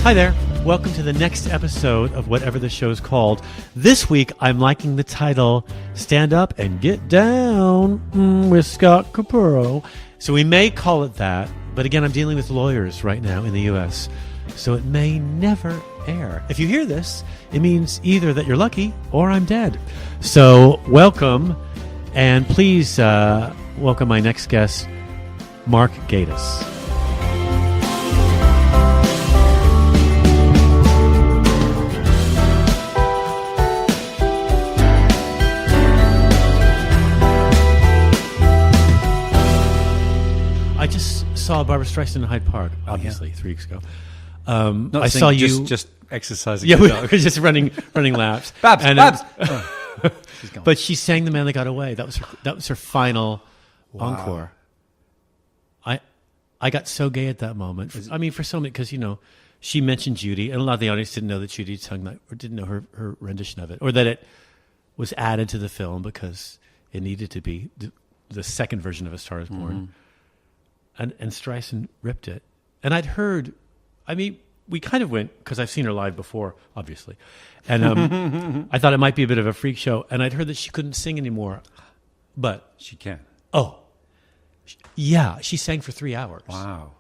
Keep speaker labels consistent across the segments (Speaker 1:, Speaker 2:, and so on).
Speaker 1: Hi there. Welcome to the next episode of whatever the show's called. This week, I'm liking the title, Stand Up and Get Down with Scott Capurro. So we may call it that, but again, I'm dealing with lawyers right now in the U.S., so it may never air. If you hear this, it means either that you're lucky or I'm dead. So welcome, and please welcome my next guest, Mark Gatiss. I just saw Barbra Streisand in Hyde Park, obviously, 3 weeks ago. I saw you
Speaker 2: just exercising.
Speaker 1: Yeah, we were just running laps.
Speaker 2: Babs,
Speaker 1: and,
Speaker 2: Babs.
Speaker 1: She's gone. But she sang "The Man That Got Away." That was her final encore. I got so gay at that moment. I mean, for so many, because she mentioned Judy, and a lot of the audience didn't know that Judy sung that, or didn't know her rendition of it, or that it was added to the film because it needed to be the second version of "A Star Is Born." And Streisand ripped it. And I'd heard, I mean, we kind of went, because I've seen her live before, obviously. And I thought it might be a bit of a freak show. And I'd heard that she couldn't sing anymore. But
Speaker 2: she can.
Speaker 1: Oh. Yeah, she sang for 3 hours.
Speaker 2: Wow.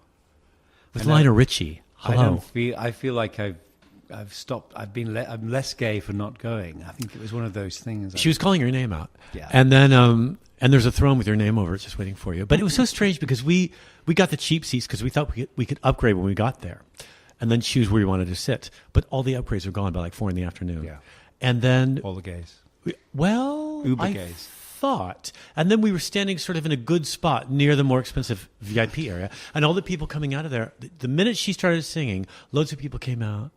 Speaker 1: With Lionel Richie. Hello.
Speaker 2: I feel like I've stopped. I'm less gay for not going. I think it was one of those things.
Speaker 1: She was calling your name out.
Speaker 2: Yeah.
Speaker 1: And then and there's a throne with your name over it just waiting for you. But it was so strange because we got the cheap seats because we thought we could upgrade when we got there and then choose where we wanted to sit. But all the upgrades were gone by like 4 p.m.
Speaker 2: Yeah.
Speaker 1: And then
Speaker 2: all the gays.
Speaker 1: Uber gays. Thought. And then we were standing sort of in a good spot near the more expensive VIP area. And all the people coming out of there, the minute she started singing, loads of people came out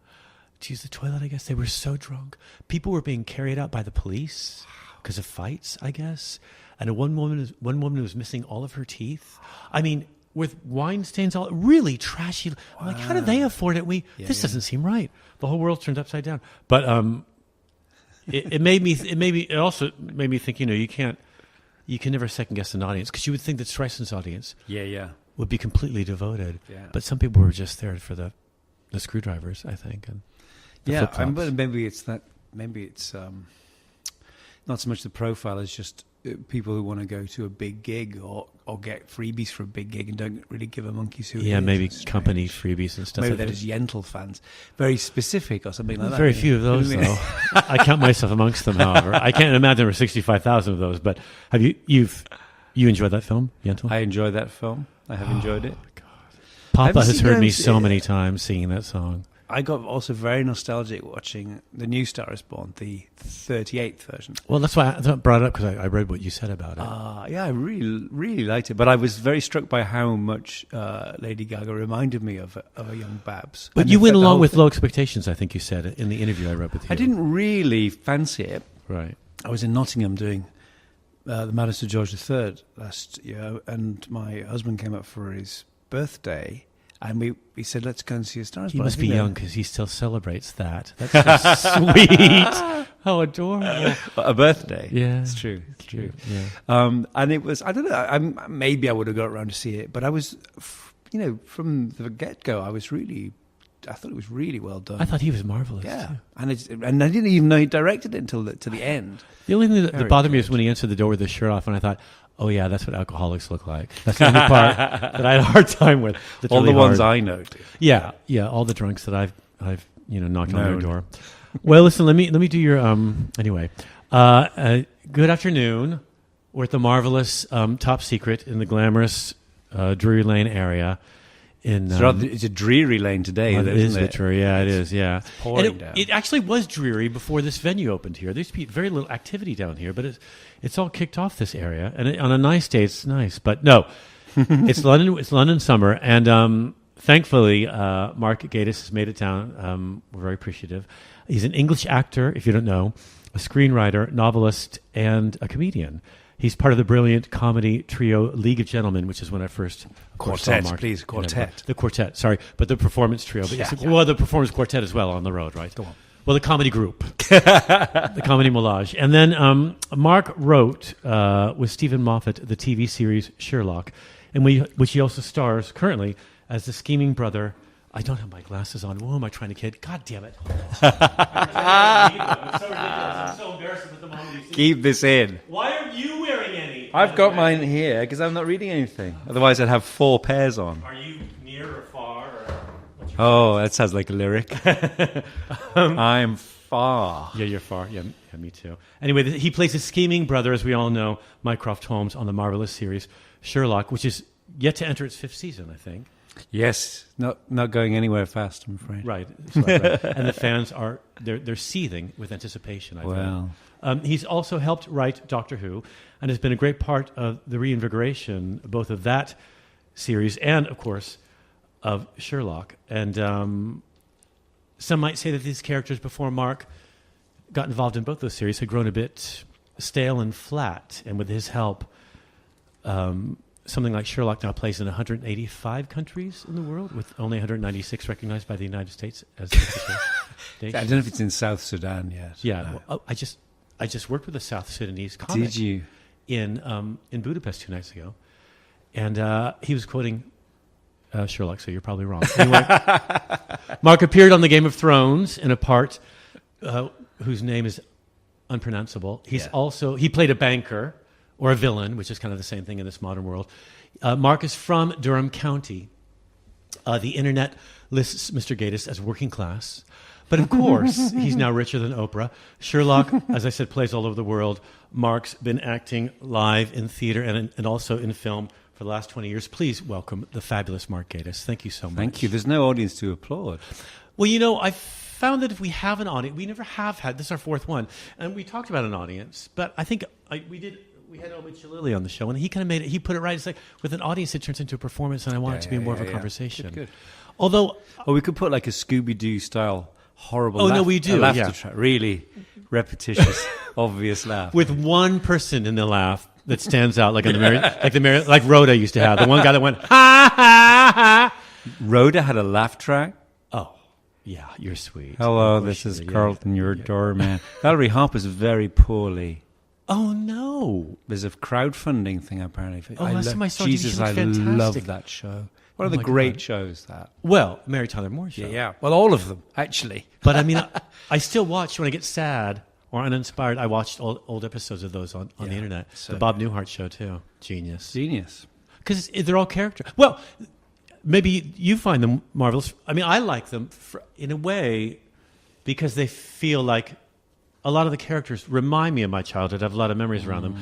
Speaker 1: to use the toilet, I guess. They were so drunk. People were being carried out by the police because of fights, I guess. And one woman was missing all of her teeth. I mean, with wine stains, all really trashy. I'm like, how do they afford it? This doesn't seem right. The whole world turned upside down. But it also made me think. You can never second guess an audience because you would think that Streisand's audience, would be completely devoted. Yeah. But some people were just there for the screwdrivers, I think, and
Speaker 2: but maybe it's that. Maybe it's not so much the profile as just people who want to go to a big gig or get freebies for a big gig and don't really give a monkey's who it is.
Speaker 1: Yeah, maybe company freebies and stuff.
Speaker 2: Maybe they're just Yentl fans, very specific or something like that.
Speaker 1: Very few of those, though. I count myself amongst them. However, I can't imagine there were 65,000 of those. But have you enjoyed that film, Yentl?
Speaker 2: I enjoyed that film. I have enjoyed it.
Speaker 1: God. Papa has heard me so many times singing that song.
Speaker 2: I got also very nostalgic watching The New Star Is Born, the 38th version.
Speaker 1: Well, that's why I brought it up, because I read what you said about it.
Speaker 2: Yeah, I really, really liked it. But I was very struck by how much Lady Gaga reminded me of a young Babs.
Speaker 1: But you went along with low expectations, I think you said, in the interview I read with you.
Speaker 2: I didn't really fancy it.
Speaker 1: Right.
Speaker 2: I was in Nottingham doing the Madness of George III last year, and my husband came up for his birthday. And we said, let's go and see A Star Is Born.
Speaker 1: He must be young because he still celebrates that. That's so sweet. How adorable.
Speaker 2: A birthday.
Speaker 1: Yeah.
Speaker 2: It's true. It's true.
Speaker 1: Yeah.
Speaker 2: And it was, I don't know, maybe I would have got around to see it, but I was, from the get-go, I thought it was really well done.
Speaker 1: I thought he was marvelous.
Speaker 2: Yeah.
Speaker 1: Too.
Speaker 2: And I didn't even know he directed it until to the end.
Speaker 1: The only thing that bothered me was when he answered the door with his shirt off, and I thought, oh yeah, that's what alcoholics look like. That's the only part that I had a hard time with. That's
Speaker 2: all
Speaker 1: really
Speaker 2: the ones
Speaker 1: hard.
Speaker 2: I know.
Speaker 1: Yeah, all the drunks that I've knocked on their door. Well, listen, let me do your anyway. Good afternoon. We're at the marvelous Top Secret in the glamorous Drury Lane area.
Speaker 2: It's a dreary lane today,
Speaker 1: it is
Speaker 2: isn't it?
Speaker 1: True. Yeah, it is. Yeah,
Speaker 2: it's pouring down.
Speaker 1: It actually was dreary before this venue opened here. There used to be very little activity down here, but it's all kicked off this area. And on a nice day, it's nice. But no, it's London. It's London summer, and thankfully, Mark Gatiss has made it down. We're very appreciative. He's an English actor, if you don't know, a screenwriter, novelist, and a comedian. He's part of the brilliant comedy trio League of Gentlemen, which is when I first
Speaker 2: Quartet,
Speaker 1: saw Mark.
Speaker 2: Please, Quartet.
Speaker 1: The Quartet, sorry, but the performance trio. But well, the performance quartet as well on the road, right?
Speaker 2: Go on.
Speaker 1: Well, the comedy group, the comedy melange. And then Mark wrote with Steven Moffat the TV series Sherlock, in which he also stars currently as the scheming brother I don't have my glasses on. Who am I trying to kid? God damn it. It's so ridiculous. I'm so embarrassed to put them on.
Speaker 2: Keep this in.
Speaker 1: Why are you wearing any?
Speaker 2: I've got mine here because I'm not reading anything. Otherwise, I'd have 4 pairs on.
Speaker 1: Are you near or far?
Speaker 2: Oh, that sounds like a lyric. I'm far.
Speaker 1: Yeah, you're far. Yeah, me too. Anyway, he plays a scheming brother, as we all know, Mycroft Holmes, on the marvelous series Sherlock, which is yet to enter its 5th season, I think.
Speaker 2: Yes, not going anywhere fast, I'm afraid.
Speaker 1: Right. And the fans they're seething with anticipation, I think. He's also helped write Doctor Who and has been a great part of the reinvigoration both of that series and, of course, of Sherlock. And some might say that these characters before Mark got involved in both those series had grown a bit stale and flat. And with his help, something like Sherlock now plays in 185 countries in the world, with only 196 recognized by the United States as the official station.
Speaker 2: I don't know if it's in South Sudan yet.
Speaker 1: Yeah,
Speaker 2: No.
Speaker 1: well, I just worked with a South Sudanese comic.
Speaker 2: Did you?
Speaker 1: In Budapest 2 nights ago, and he was quoting Sherlock, so you're probably wrong. Anyway, Mark appeared on the Game of Thrones in a part whose name is unpronounceable. He played a banker or a villain, which is kind of the same thing in this modern world. Mark is from Durham County. The internet lists Mr. Gatiss as working class. But of course, he's now richer than Oprah. Sherlock, as I said, plays all over the world. Mark's been acting live in theater and also in film for the last 20 years. Please welcome the fabulous Mark Gatiss. Thank you so much.
Speaker 2: Thank you. There's no audience to applaud.
Speaker 1: Well, I found that if we have an audience, we never have had, this is our 4th one, and we talked about an audience, but I think we had Omid Shalili on the show, and he kind of he put it right. It's like, with an audience, it turns into a performance, and I want it to be more of a conversation.
Speaker 2: Good.
Speaker 1: Although...
Speaker 2: Or we could put like a Scooby-Doo style horrible
Speaker 1: we do.
Speaker 2: laughter track. Really repetitious, obvious laugh.
Speaker 1: With one person in the laugh that stands out, like like Rhoda used to have. The one guy that went, ha, ha, ha.
Speaker 2: Rhoda had a laugh track?
Speaker 1: Oh, yeah, you're sweet.
Speaker 2: Hello, this is Carlton, your doorman. Valerie Harper's very poorly.
Speaker 1: Oh, no.
Speaker 2: There's a crowdfunding thing, apparently.
Speaker 1: Last time I saw
Speaker 2: Jesus, I love that show. One of the great shows, that.
Speaker 1: Well, Mary Tyler Moore show.
Speaker 2: Yeah. Well, all of them, actually.
Speaker 1: But I mean, I still watch, when I get sad or uninspired, I watched old episodes of those on the internet.
Speaker 2: So
Speaker 1: the Bob Newhart show, too. Genius. Because they're all character. Well, maybe you find them marvelous. I mean, I like them in a way because they feel like a lot of the characters remind me of my childhood. I have a lot of memories around them.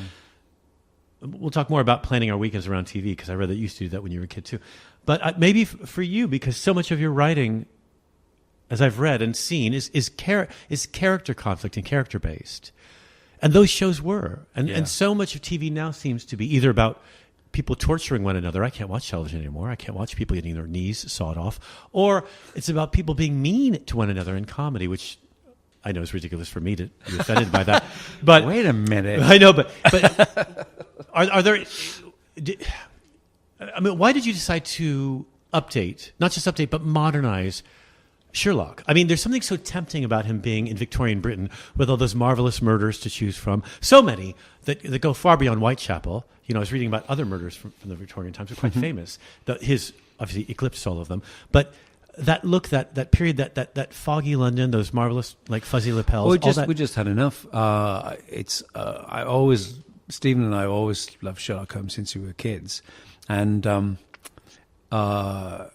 Speaker 1: We'll talk more about planning our weekends around TV, because I read that you used to do that when you were a kid too. But maybe for you, because so much of your writing, as I've read and seen, is character conflict and character based, and those shows were, and so much of TV now seems to be either about people torturing one another. I can't watch television anymore. I can't watch people getting their knees sawed off, or it's about people being mean to one another in comedy, which I know it's ridiculous for me to be offended by that. But
Speaker 2: wait a minute.
Speaker 1: I know, but are there? I mean, why did you decide to not just update, but modernize Sherlock? I mean, there's something so tempting about him being in Victorian Britain with all those marvelous murders to choose from. So many that go far beyond Whitechapel. I was reading about other murders from the Victorian times who are quite famous. His obviously eclipsed all of them, but. That look, that period, that foggy London, those marvelous like fuzzy lapels.
Speaker 2: We just had enough. Stephen and I always loved Sherlock Holmes since we were kids, and I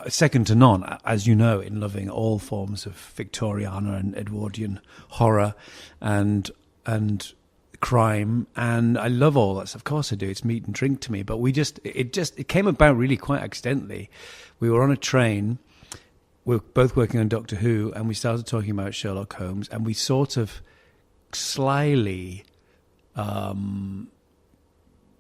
Speaker 2: second to none, as you know, in loving all forms of Victoriana and Edwardian horror, and crime, and I love all that. Of course I do. It's meat and drink to me. But it came about really quite accidentally. We were on a train. We were both working on Doctor Who, and we started talking about Sherlock Holmes, and we sort of slyly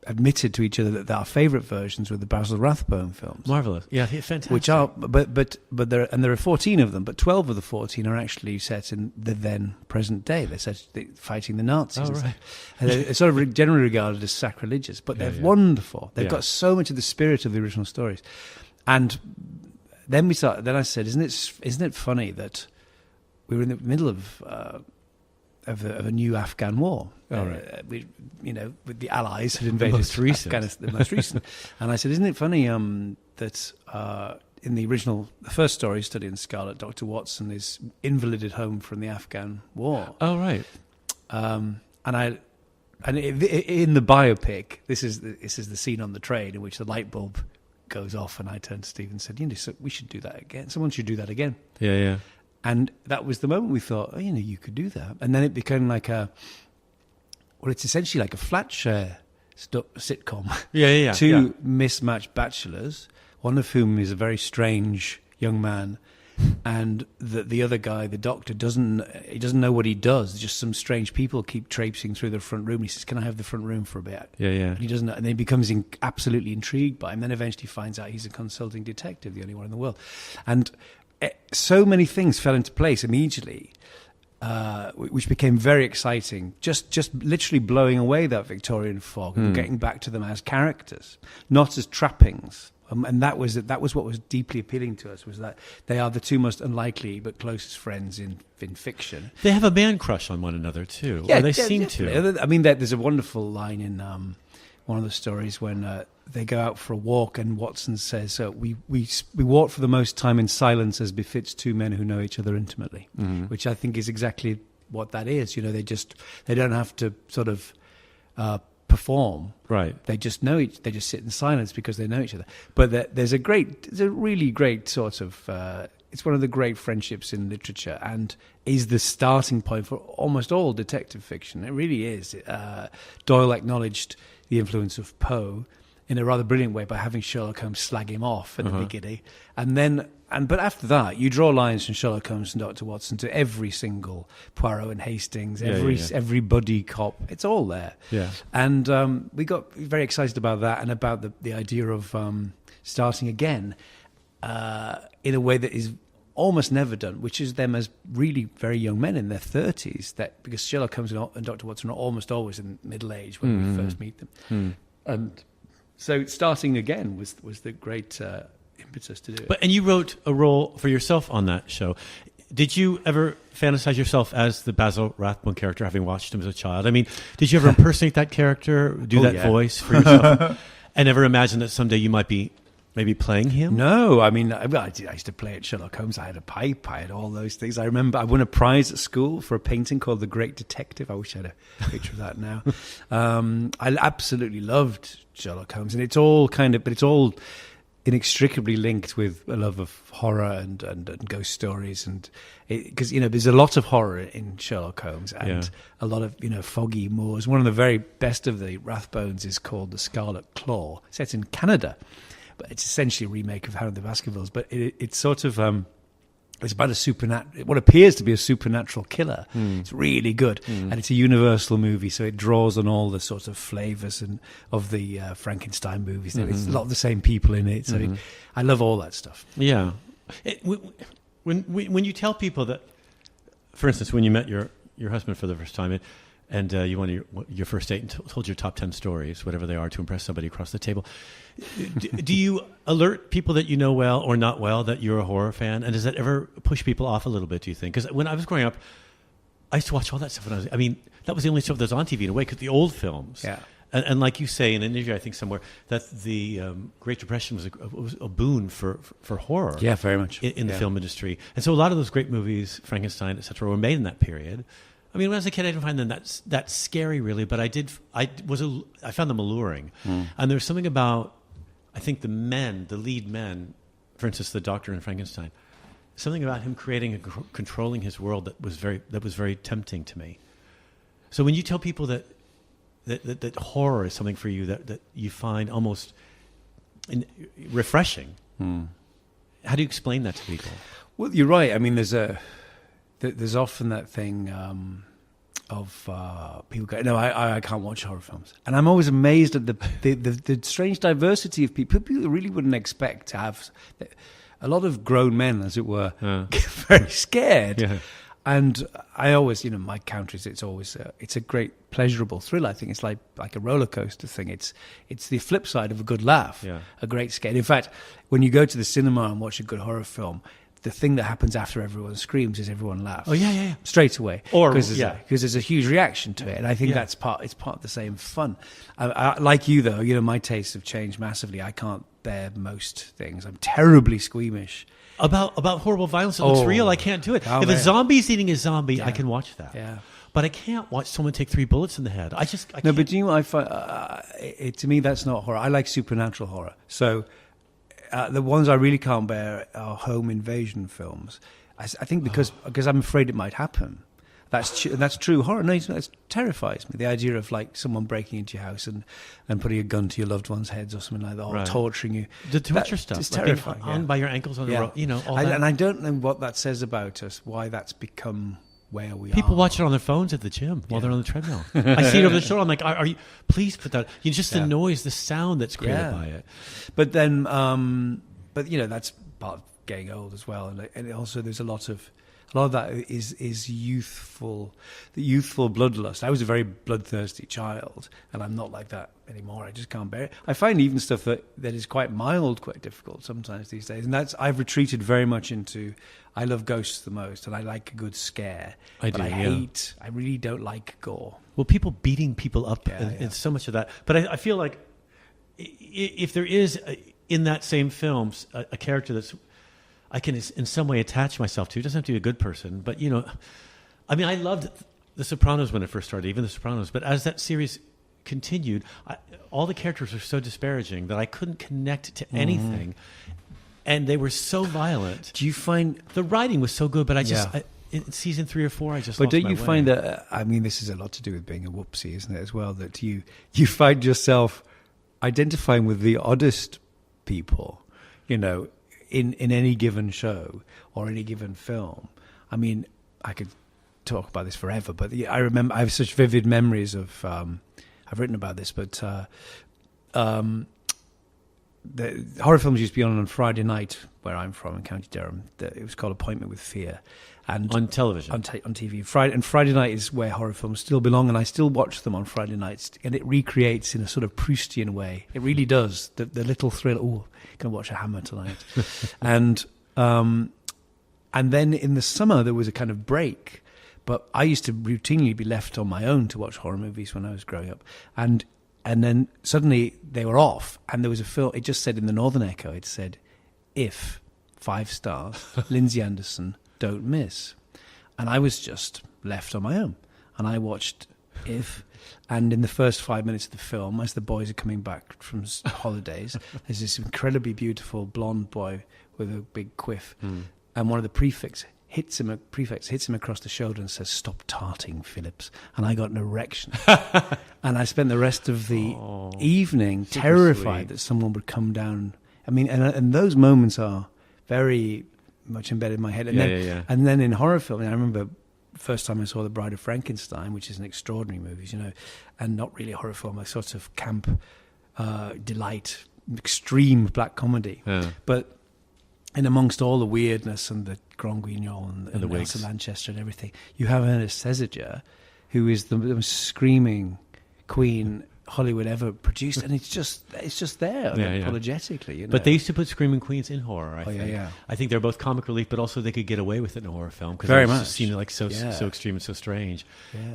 Speaker 2: admitted to each other that our favourite versions were the Basil Rathbone films.
Speaker 1: Marvelous, yeah, fantastic.
Speaker 2: Which are, but there are 14 of them, but 12 of the 14 are actually set in the then present day. They're set fighting the Nazis.
Speaker 1: Oh, right.
Speaker 2: And they're sort of generally regarded as sacrilegious, but they're wonderful. They've got so much of the spirit of the original stories. And then I said, isn't it funny that we were in the middle of a new Afghan war. With the Allies had invaded
Speaker 1: Afghanistan.
Speaker 2: The most recent. And I said, isn't it funny that in the original, the first story studying Scarlet, Dr. Watson is invalided home from the Afghan war.
Speaker 1: Oh, right.
Speaker 2: And in the biopic, this is the scene on the train in which the light bulb goes off, and I turned to Steve and said, so we should do that again. Someone should do that again.
Speaker 1: Yeah, yeah.
Speaker 2: And that was the moment we thought, you could do that. And then it became like it's essentially like a flat share sitcom.
Speaker 1: Yeah.
Speaker 2: Two mismatched bachelors, one of whom is a very strange young man, and the other guy, the doctor, doesn't know what he does. Just some strange people keep traipsing through the front room. He says, "Can I have the front room for a bit?"
Speaker 1: Yeah.
Speaker 2: And he doesn't know, and then he becomes absolutely intrigued by him. Then eventually finds out he's a consulting detective, the only one in the world. And so many things fell into place immediately, which became very exciting. Just literally blowing away that Victorian fog and getting back to them as characters, not as trappings. And that was what was deeply appealing to us, was that they are the two most unlikely but closest friends in fiction.
Speaker 1: They have a man crush on one another too. Yeah, or they seem to.
Speaker 2: I mean, there's a wonderful line in one of the stories when they go out for a walk, and Watson says, "We walk for the most time in silence, as befits two men who know each other intimately," which I think is exactly what that is. They don't have to sort of perform.
Speaker 1: Right.
Speaker 2: They just know they just sit in silence because they know each other. But there's a really great sort of, it's one of the great friendships in literature, and is the starting point for almost all detective fiction. It really is. Doyle acknowledged the influence of Poe in a rather brilliant way by having Sherlock Holmes slag him off at the beginning. But after that, you draw lines from Sherlock Holmes and Dr. Watson to every single Poirot and Hastings, every buddy cop. It's all there.
Speaker 1: Yeah.
Speaker 2: And we got very excited about that, and about the idea of starting again in a way that is almost never done, which is them as really very young men in their 30s. Because Sherlock Holmes and Dr. Watson are almost always in middle age when we first meet them. And so starting again was the great impetus to do it.
Speaker 1: And you wrote a role for yourself on that show. Did you ever fantasize yourself as the Basil Rathbone character, having watched him as a child? I mean, did you ever impersonate that character, do that voice for yourself, and ever imagine that someday you might be maybe playing him?
Speaker 2: No, I mean, I used to play at Sherlock Holmes. I had a pipe, I had all those things. I remember I won a prize at school for a painting called The Great Detective. I wish I had a picture of that now. I absolutely loved Sherlock Holmes, and it's all inextricably linked with a love of horror and ghost stories, and because there's a lot of horror in Sherlock Holmes, and a lot of foggy moors. One of the very best of the Rathbones is called The Scarlet Claw. Set in Canada, but it's essentially a remake of Harold the Baskervilles. But it's sort of it's about what appears to be a supernatural killer. It's really good, and it's a Universal movie, so it draws on all the sort of flavors of the Frankenstein movies. It's a lot of the same people in it, so I love all that stuff.
Speaker 1: Yeah, when you tell people that, for instance, when you met your husband for the first time, and you went to your first date and told your top 10 stories, whatever they are, to impress somebody across the table, do you alert people that you know well or not well that you're a horror fan? And does that ever push people off a little bit, do you think? Because when I was growing up, I used to watch all that stuff. That was the only stuff that was on TV in a way, because the old films.
Speaker 2: Yeah.
Speaker 1: And like you say in an interview, I think somewhere, that the Great Depression was a boon for horror.
Speaker 2: Yeah, very much.
Speaker 1: In the film industry. And so a lot of those great movies, Frankenstein, et cetera, were made in that period. I mean, when I was a kid, I didn't find them that scary, really, but I found them alluring. And there's something about, I think, the lead men, for instance, the Doctor in Frankenstein, something about him creating and controlling his world that was very tempting to me. So when you tell people that horror is something for you that you find almost refreshing, how do you explain that to people?
Speaker 2: Well, you're right. I mean, there's often that thing of people go, no, I can't watch horror films. And I'm always amazed at the strange diversity of people you really wouldn't expect to have. A lot of grown men, as it were, get very scared. Yeah. And I always, my counter is it's a great pleasurable thrill. I think it's like a roller coaster thing. It's the flip side of a good laugh, a great scare. In fact, when you go to the cinema and watch a good horror film, the thing that happens after everyone screams is everyone laughs.
Speaker 1: Oh yeah.
Speaker 2: Straight away,
Speaker 1: because
Speaker 2: there's a huge reaction to it, and I think it's part of the same fun. Like you though, my tastes have changed massively. I can't bear most things. I'm terribly squeamish.
Speaker 1: About horrible violence that looks real, I can't do it. If a zombie's eating a zombie, I can watch that.
Speaker 2: Yeah.
Speaker 1: But I can't watch someone take 3 bullets in the head. I can't.
Speaker 2: But do you know what I find? To me, that's not horror. I like supernatural horror. So the ones I really can't bear are home invasion films. I think because I'm afraid it might happen. That's true horror. No, that terrifies me. The idea of like someone breaking into your house and putting a gun to your loved one's heads or something like that, or torturing you.
Speaker 1: The torture stuff.
Speaker 2: It's
Speaker 1: like
Speaker 2: terrifying.
Speaker 1: On by your ankles on the road, all that.
Speaker 2: And I don't know what that says about us, why that's become where we are.
Speaker 1: People watch it on their phones at the gym while they're on the treadmill. I see it over the shoulder. I'm like, are you, please put that, just the noise, the sound that's created by it.
Speaker 2: But then, that's part of getting old as well. And also there's a lot of that is youthful, the youthful bloodlust. I was a very bloodthirsty child, and I'm not like that anymore. I just can't bear it. I find even stuff that is quite mild quite difficult sometimes these days. And I've retreated very much into, I love ghosts the most, and I like a good scare. I really don't like gore.
Speaker 1: Well, people beating people up, and so much of that. But I feel like if there is, in that same film, a character that's, I can in some way attach myself to. It doesn't have to be a good person, but I loved The Sopranos when it first started, even The Sopranos. But as that series continued, all the characters were so disparaging that I couldn't connect to anything, and they were so violent.
Speaker 2: Do you find
Speaker 1: the writing was so good? But in season 3 or 4, I just.
Speaker 2: But
Speaker 1: don't
Speaker 2: you find that? This is a lot to do with being a whoopsie, isn't it? As well, that you find yourself identifying with the oddest people, in any given show or any given film. I mean, I could talk about this forever, but I remember I have such vivid memories of. I've written about this, but the horror films used to be on Friday night where I'm from in County Durham. It was called Appointment with Fear, and
Speaker 1: on television,
Speaker 2: on TV. Friday night is where horror films still belong, and I still watch them on Friday nights. And it recreates in a sort of Proustian way. It really does. The little thrill. Oh, going to watch a Hammer tonight, and then in the summer there was a kind of break. But I used to routinely be left on my own to watch horror movies when I was growing up, and then suddenly they were off, and there was a film. It just said in the Northern Echo, it said, "If 5 stars, Lindsay Anderson, don't miss." And I was just left on my own, and I watched If. And in the first 5 minutes of the film, as the boys are coming back from holidays, there's this incredibly beautiful blonde boy with a big quiff, and one of the prefects hits him across the shoulder and says, "Stop tarting, Phillips." And I got an erection. And I spent the rest of the evening terrified that someone would come down. I mean, and those moments are very much embedded in my head. And then in horror film, I remember the first time I saw The Bride of Frankenstein, which is an extraordinary movie, and not really a horror film, a sort of camp delight, extreme black comedy. Yeah. But in amongst all the weirdness and the Grand Guignol and the Elsa Lanchester and everything, you have Ernest Thesiger, who is the most screaming queen Hollywood ever produced, and it's just there apologetically.
Speaker 1: But they used to put screaming queens in horror. I think. I think they're both comic relief, but also they could get away with it in a horror film because it just seemed like so extreme and so strange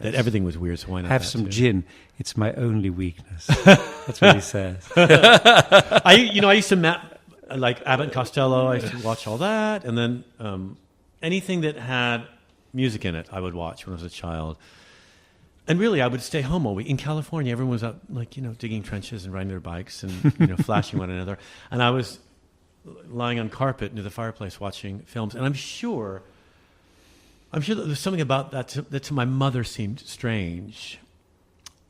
Speaker 1: that everything was weird. So why not
Speaker 2: have some gin? It's my only weakness. That's what he says.
Speaker 1: I used to like Abbott and Costello. I used to watch all that, and then anything that had music in it, I would watch when I was a child. And really, I would stay home all week. In California, everyone was out, digging trenches and riding their bikes and, flashing one another. And I was lying on carpet near the fireplace watching films. And I'm sure that there's something about that that to my mother seemed strange.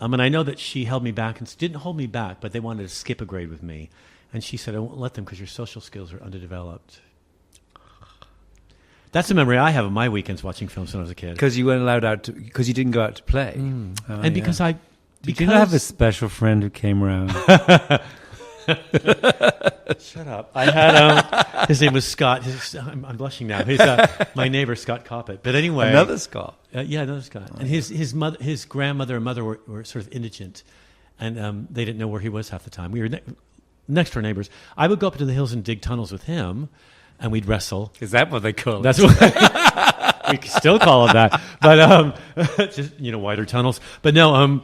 Speaker 1: And I know that she held me back and didn't hold me back, but they wanted to skip a grade with me. And she said, "I won't let them because your social skills are underdeveloped." That's the memory I have of my weekends watching films when I was a kid.
Speaker 2: Because you weren't allowed out because you didn't go out to play.
Speaker 1: And because I...
Speaker 2: Did you not have a special friend who came around?
Speaker 1: Shut up. I had... his name was Scott. I'm blushing now. He's my neighbor, Scott Capurro. But anyway...
Speaker 2: Another Scott?
Speaker 1: Another Scott. And his grandmother and mother were sort of indigent. And they didn't know where he was half the time. We were next door neighbors. I would go up into the hills and dig tunnels with him. And we'd wrestle.
Speaker 2: Is that what they call it?
Speaker 1: That's what we still call it that. But just wider tunnels. But no,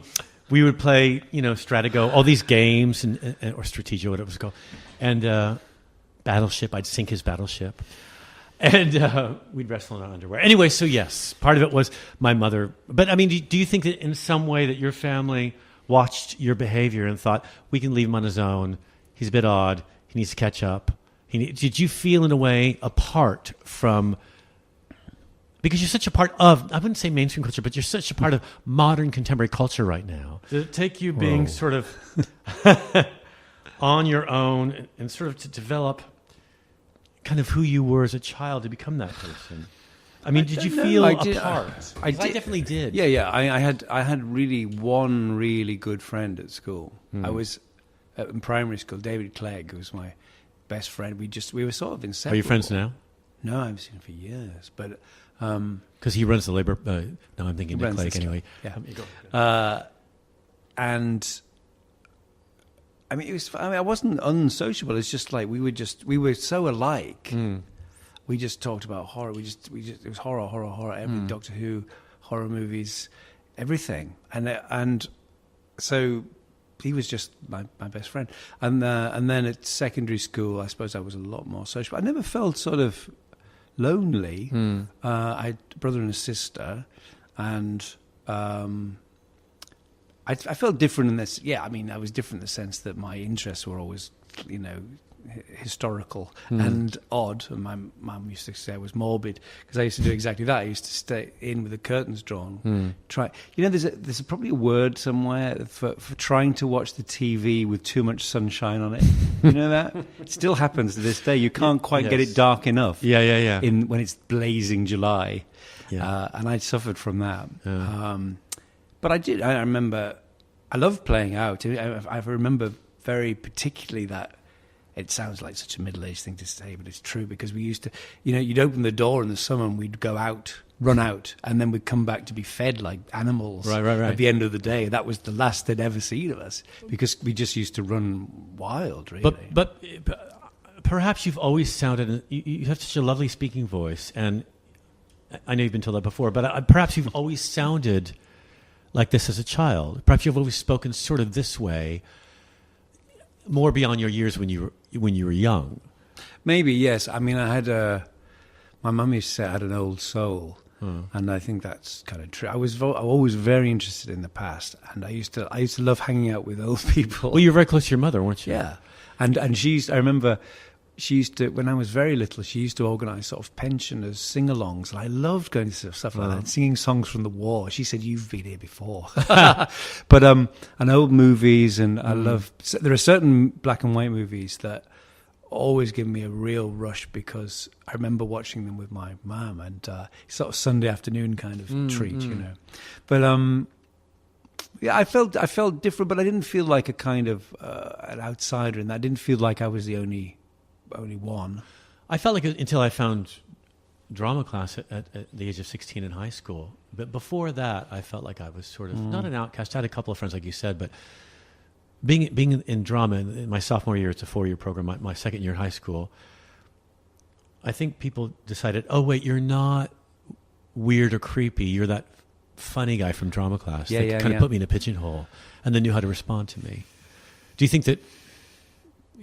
Speaker 1: we would play, Stratago, all these games, or Strategia, whatever it was called, and Battleship. I'd sink his battleship, and we'd wrestle in our underwear. Anyway, so yes, part of it was my mother. But I mean, do you think that in some way that your family watched your behavior and thought, we can leave him on his own? He's a bit odd. He needs to catch up. Did you feel in a way apart from? Because you're such a part of, I wouldn't say mainstream culture, but you're such a part of modern contemporary culture right now. Did it take you being sort of on your own and sort of to develop kind of who you were as a child to become that person? I mean, did you feel apart? I definitely did.
Speaker 2: Yeah. I had really one really good friend at school. I was in primary school. David Clegg, who was my best friend. We were sort of inseparable. Are
Speaker 1: you friends now?
Speaker 2: No, I haven't seen him for years, but.
Speaker 1: Because he runs the labor. No, I'm thinking Nick Clegg anyway.
Speaker 2: Yeah. And I mean, I wasn't unsociable. It's just like we were so alike. We just talked about horror. It was horror. Every Doctor Who, horror movies, everything. And so he was just my best friend. And then at secondary school, I suppose I was a lot more sociable. I never felt sort of lonely. I had a brother and a sister, and I felt different in this. Yeah, I mean, I was different in the sense that my interests were always, historical and odd. And my mum used to say I was morbid because I used to do exactly that. I used to stay in with the curtains drawn. There's probably a word somewhere for trying to watch the TV with too much sunshine on it. You know that? It still happens to this day. You can't quite get it dark enough.
Speaker 1: Yeah.
Speaker 2: When it's blazing July.
Speaker 1: Yeah.
Speaker 2: And I suffered from that. But I did. I remember. I loved playing out. I remember very particularly that. It sounds like such a middle-aged thing to say, but it's true because we used to, you'd open the door in the summer and we'd go out, run out, and then we'd come back to be fed like animals
Speaker 1: right.
Speaker 2: at the end of the day. That was the last they'd ever seen of us because we just used to run wild, really.
Speaker 1: But perhaps you've always sounded, you have such a lovely speaking voice, and I know you've been told that before, but perhaps you've always sounded like this as a child. Perhaps you've always spoken sort of this way, more beyond your years when you were young.
Speaker 2: Maybe, yes. I mean, my mum used to say I had an old soul, and I think that's kind of true. I was always very interested in the past, and I used to love hanging out with old people.
Speaker 1: Well, you were very close to your mother, weren't you?
Speaker 2: Yeah, and I remember she used to, when I was very little, she used to organise sort of pensioners' sing-alongs, and I loved going to stuff like that, singing songs from the war. She said, "You've been here before." But and old movies, and I love. There are certain black and white movies that always give me a real rush because I remember watching them with my mum, and sort of Sunday afternoon kind of treat, But yeah, I felt different, but I didn't feel like a kind of an outsider in that. I didn't feel like I was the only one.
Speaker 1: I felt like it until I found drama class at the age of 16 in high school. But before that, I felt like I was sort of not an outcast. I had a couple of friends, like you said, but being in drama in my sophomore year, it's a 4-year program. My second year in high school, I think people decided, oh wait, you're not weird or creepy. You're that funny guy from drama class. They kind of put me in a pigeonhole, and then knew how to respond to me. Do you think that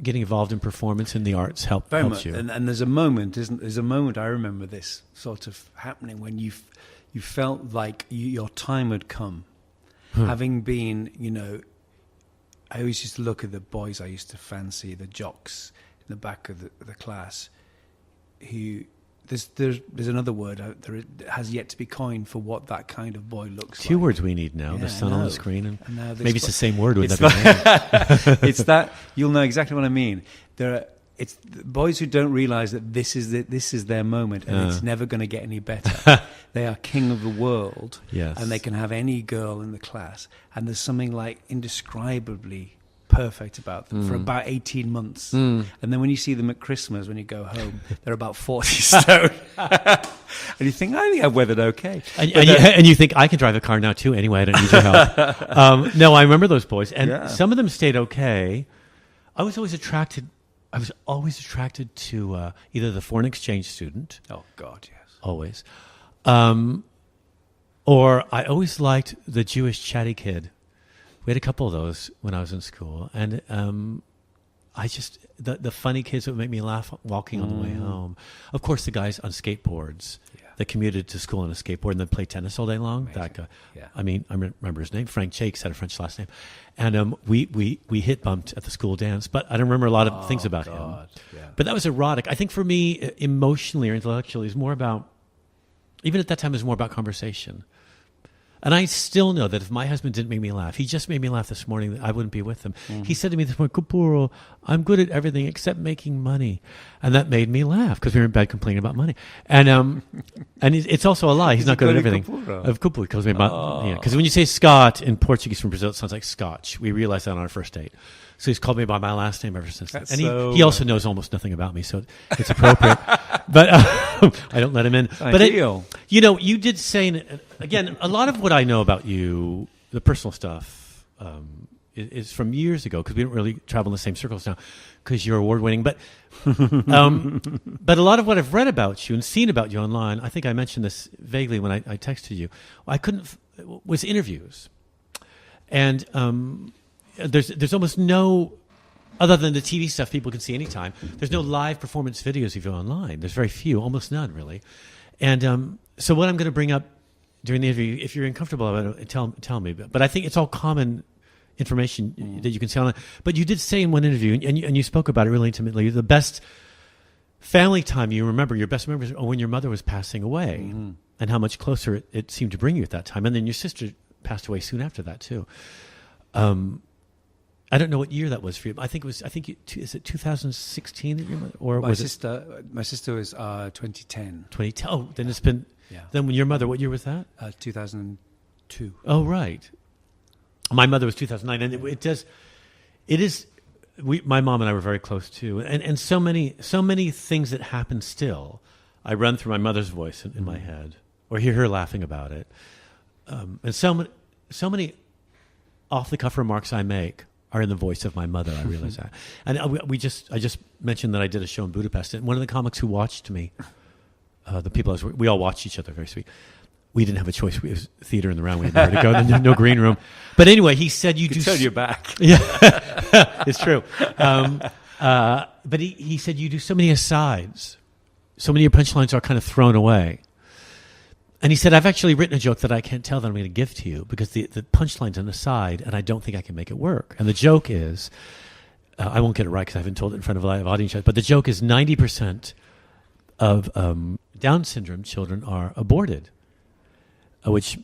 Speaker 1: getting involved in performance in the arts helps you?
Speaker 2: And there's a moment, there's a moment I remember this sort of happening when you felt like your time had come. Having been, I always used to look at the boys I used to fancy, the jocks in the back of the class, who there's another word that has yet to be coined for what that kind of boy looks like.
Speaker 1: 2 words we need now. The sun on the screen, and maybe it's the same word.
Speaker 2: It's that you'll know exactly what I mean. It's the boys who don't realise that this is their moment, and it's never going to get any better. They are king of the world, and they can have any girl in the class, and there's something like indescribably perfect about them for about 18 months. And then when you see them at Christmas, when you go home, they're about 40 stone. And you think, I think I've weathered okay.
Speaker 1: And you think, I can drive a car now too anyway, I don't need your help. No, I remember those boys. And some of them stayed okay. I was always attracted to either the foreign exchange student.
Speaker 2: Oh, God, yes.
Speaker 1: Always. Or I always liked the Jewish chatty kid We had a couple of those when I was in school, and I just the funny kids that would make me laugh walking on the way home. Of course, the guys on skateboards that commuted to school on a skateboard and then played tennis all day long.
Speaker 2: Amazing.
Speaker 1: That guy.
Speaker 2: Yeah.
Speaker 1: I mean, I remember his name. Frank Jakes had a French last name, and we hit bumped at the school dance. But I don't remember a lot of things about him.
Speaker 2: Yeah.
Speaker 1: But that was erotic. I think for me, emotionally or intellectually, it's more about. Even at that time, it was more about conversation. And I still know that if my husband didn't make me laugh, he just made me laugh this morning, I wouldn't be with him. Mm-hmm. He said to me this morning, Capurro, I'm good at everything except making money. And that made me laugh because we were in bed complaining about money. And it's also a lie. He's not good at everything. Of Capurro. Because when you say Scott in Portuguese from Brazil, it sounds like Scotch. We realized that on our first date. So he's called me by my last name ever since then. And he also knows almost nothing about me, so it's appropriate. But I don't let him in.
Speaker 2: Ideal.
Speaker 1: But you did say, again, a lot of what I know about you, the personal stuff, is from years ago, because we don't really travel in the same circles now, because you're award-winning. But but a lot of what I've read about you and seen about you online, I think I mentioned this vaguely when I texted you, was interviews. And there's almost no, other than the TV stuff people can see anytime, there's no live performance videos of you online. There's very few, almost none, really. And so what I'm going to bring up during the interview, if you're uncomfortable about it, tell me. But I think it's all common information that you can see online. But you did say in one interview, and you spoke about it really intimately, the best family time you remember, your best memories are when your mother was passing away, and how much closer it seemed to bring you at that time. And then your sister passed away soon after that, too. I don't know what year that was for you. I think is it 2016 that your mother, or
Speaker 2: my
Speaker 1: was
Speaker 2: sister? My sister was 2010.
Speaker 1: 2010. Oh, then it's been.
Speaker 2: Yeah.
Speaker 1: Then when your mother, what year was that?
Speaker 2: 2002.
Speaker 1: Oh, right. My mother was 2009, and it is. My mom and I were very close too, and so many things that happen still. I run through my mother's voice in my head, or hear her laughing about it, and so many off the cuff remarks I make are in the voice of my mother. I realize that. And I just mentioned that I did a show in Budapest, and one of the comics who watched me, the people we all watched each other, very sweet. We didn't have a choice. It was theater in the round. We had nowhere to go. There's no green room. But anyway, he said you do.
Speaker 2: Turn your back.
Speaker 1: Yeah, it's true. But he said you do so many asides. So many of your punchlines are kind of thrown away. And he said, I've actually written a joke that I can't tell that I'm going to give to you because the punchline's an aside, and I don't think I can make it work. And the joke is, I won't get it right because I haven't told it in front of a live audience yet, but the joke is 90% of Down syndrome children are aborted, which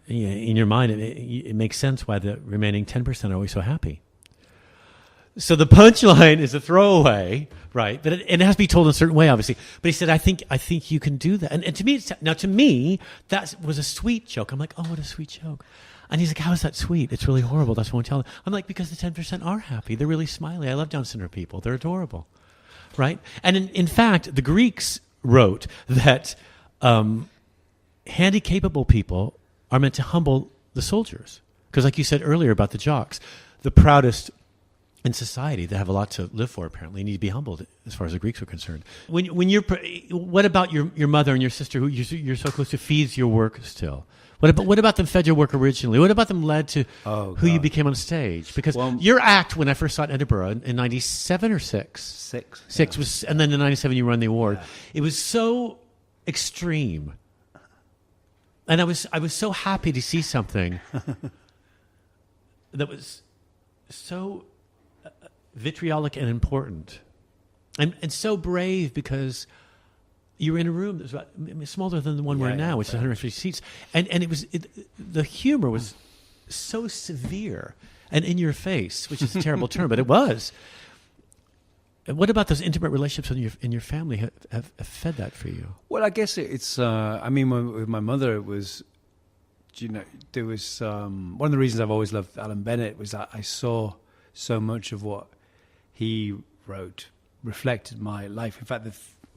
Speaker 1: in your mind, it makes sense why the remaining 10% are always so happy. So the punchline is a throwaway, right? But it has to be told in a certain way, obviously. But he said, "I think you can do that." And to me, that was a sweet joke. I'm like, "Oh, what a sweet joke!" And he's like, "How is that sweet? It's really horrible. That's what I'm telling." I'm like, "Because the 10% are happy. They're really smiley. I love Down syndrome people. They're adorable, right?" And in fact, the Greeks wrote that handy-capable people are meant to humble the soldiers, because, like you said earlier about the jocks, the proudest in society that have a lot to live for apparently need to be humbled as far as the Greeks were concerned. When you're, what about your mother and your sister who you're so close to feeds your work still? What about them fed your work originally? What about them led to who you became on stage? Because your act, when I first saw it in Edinburgh in 97 or 6? Six was, and then in 97 you won the award. Yeah. It was so extreme. And I was so happy to see something that was so vitriolic and important, and so brave, because you were in a room that was smaller than the one we're in now, which is 150 seats, and the humor was so severe and in your face, which is a terrible term, but it was. What about those intimate relationships in your family have fed that for you?
Speaker 2: Well, I guess it's. I mean, with my mother, it was. There was one of the reasons I've always loved Alan Bennett was that I saw so much of what he wrote reflected my life. In fact,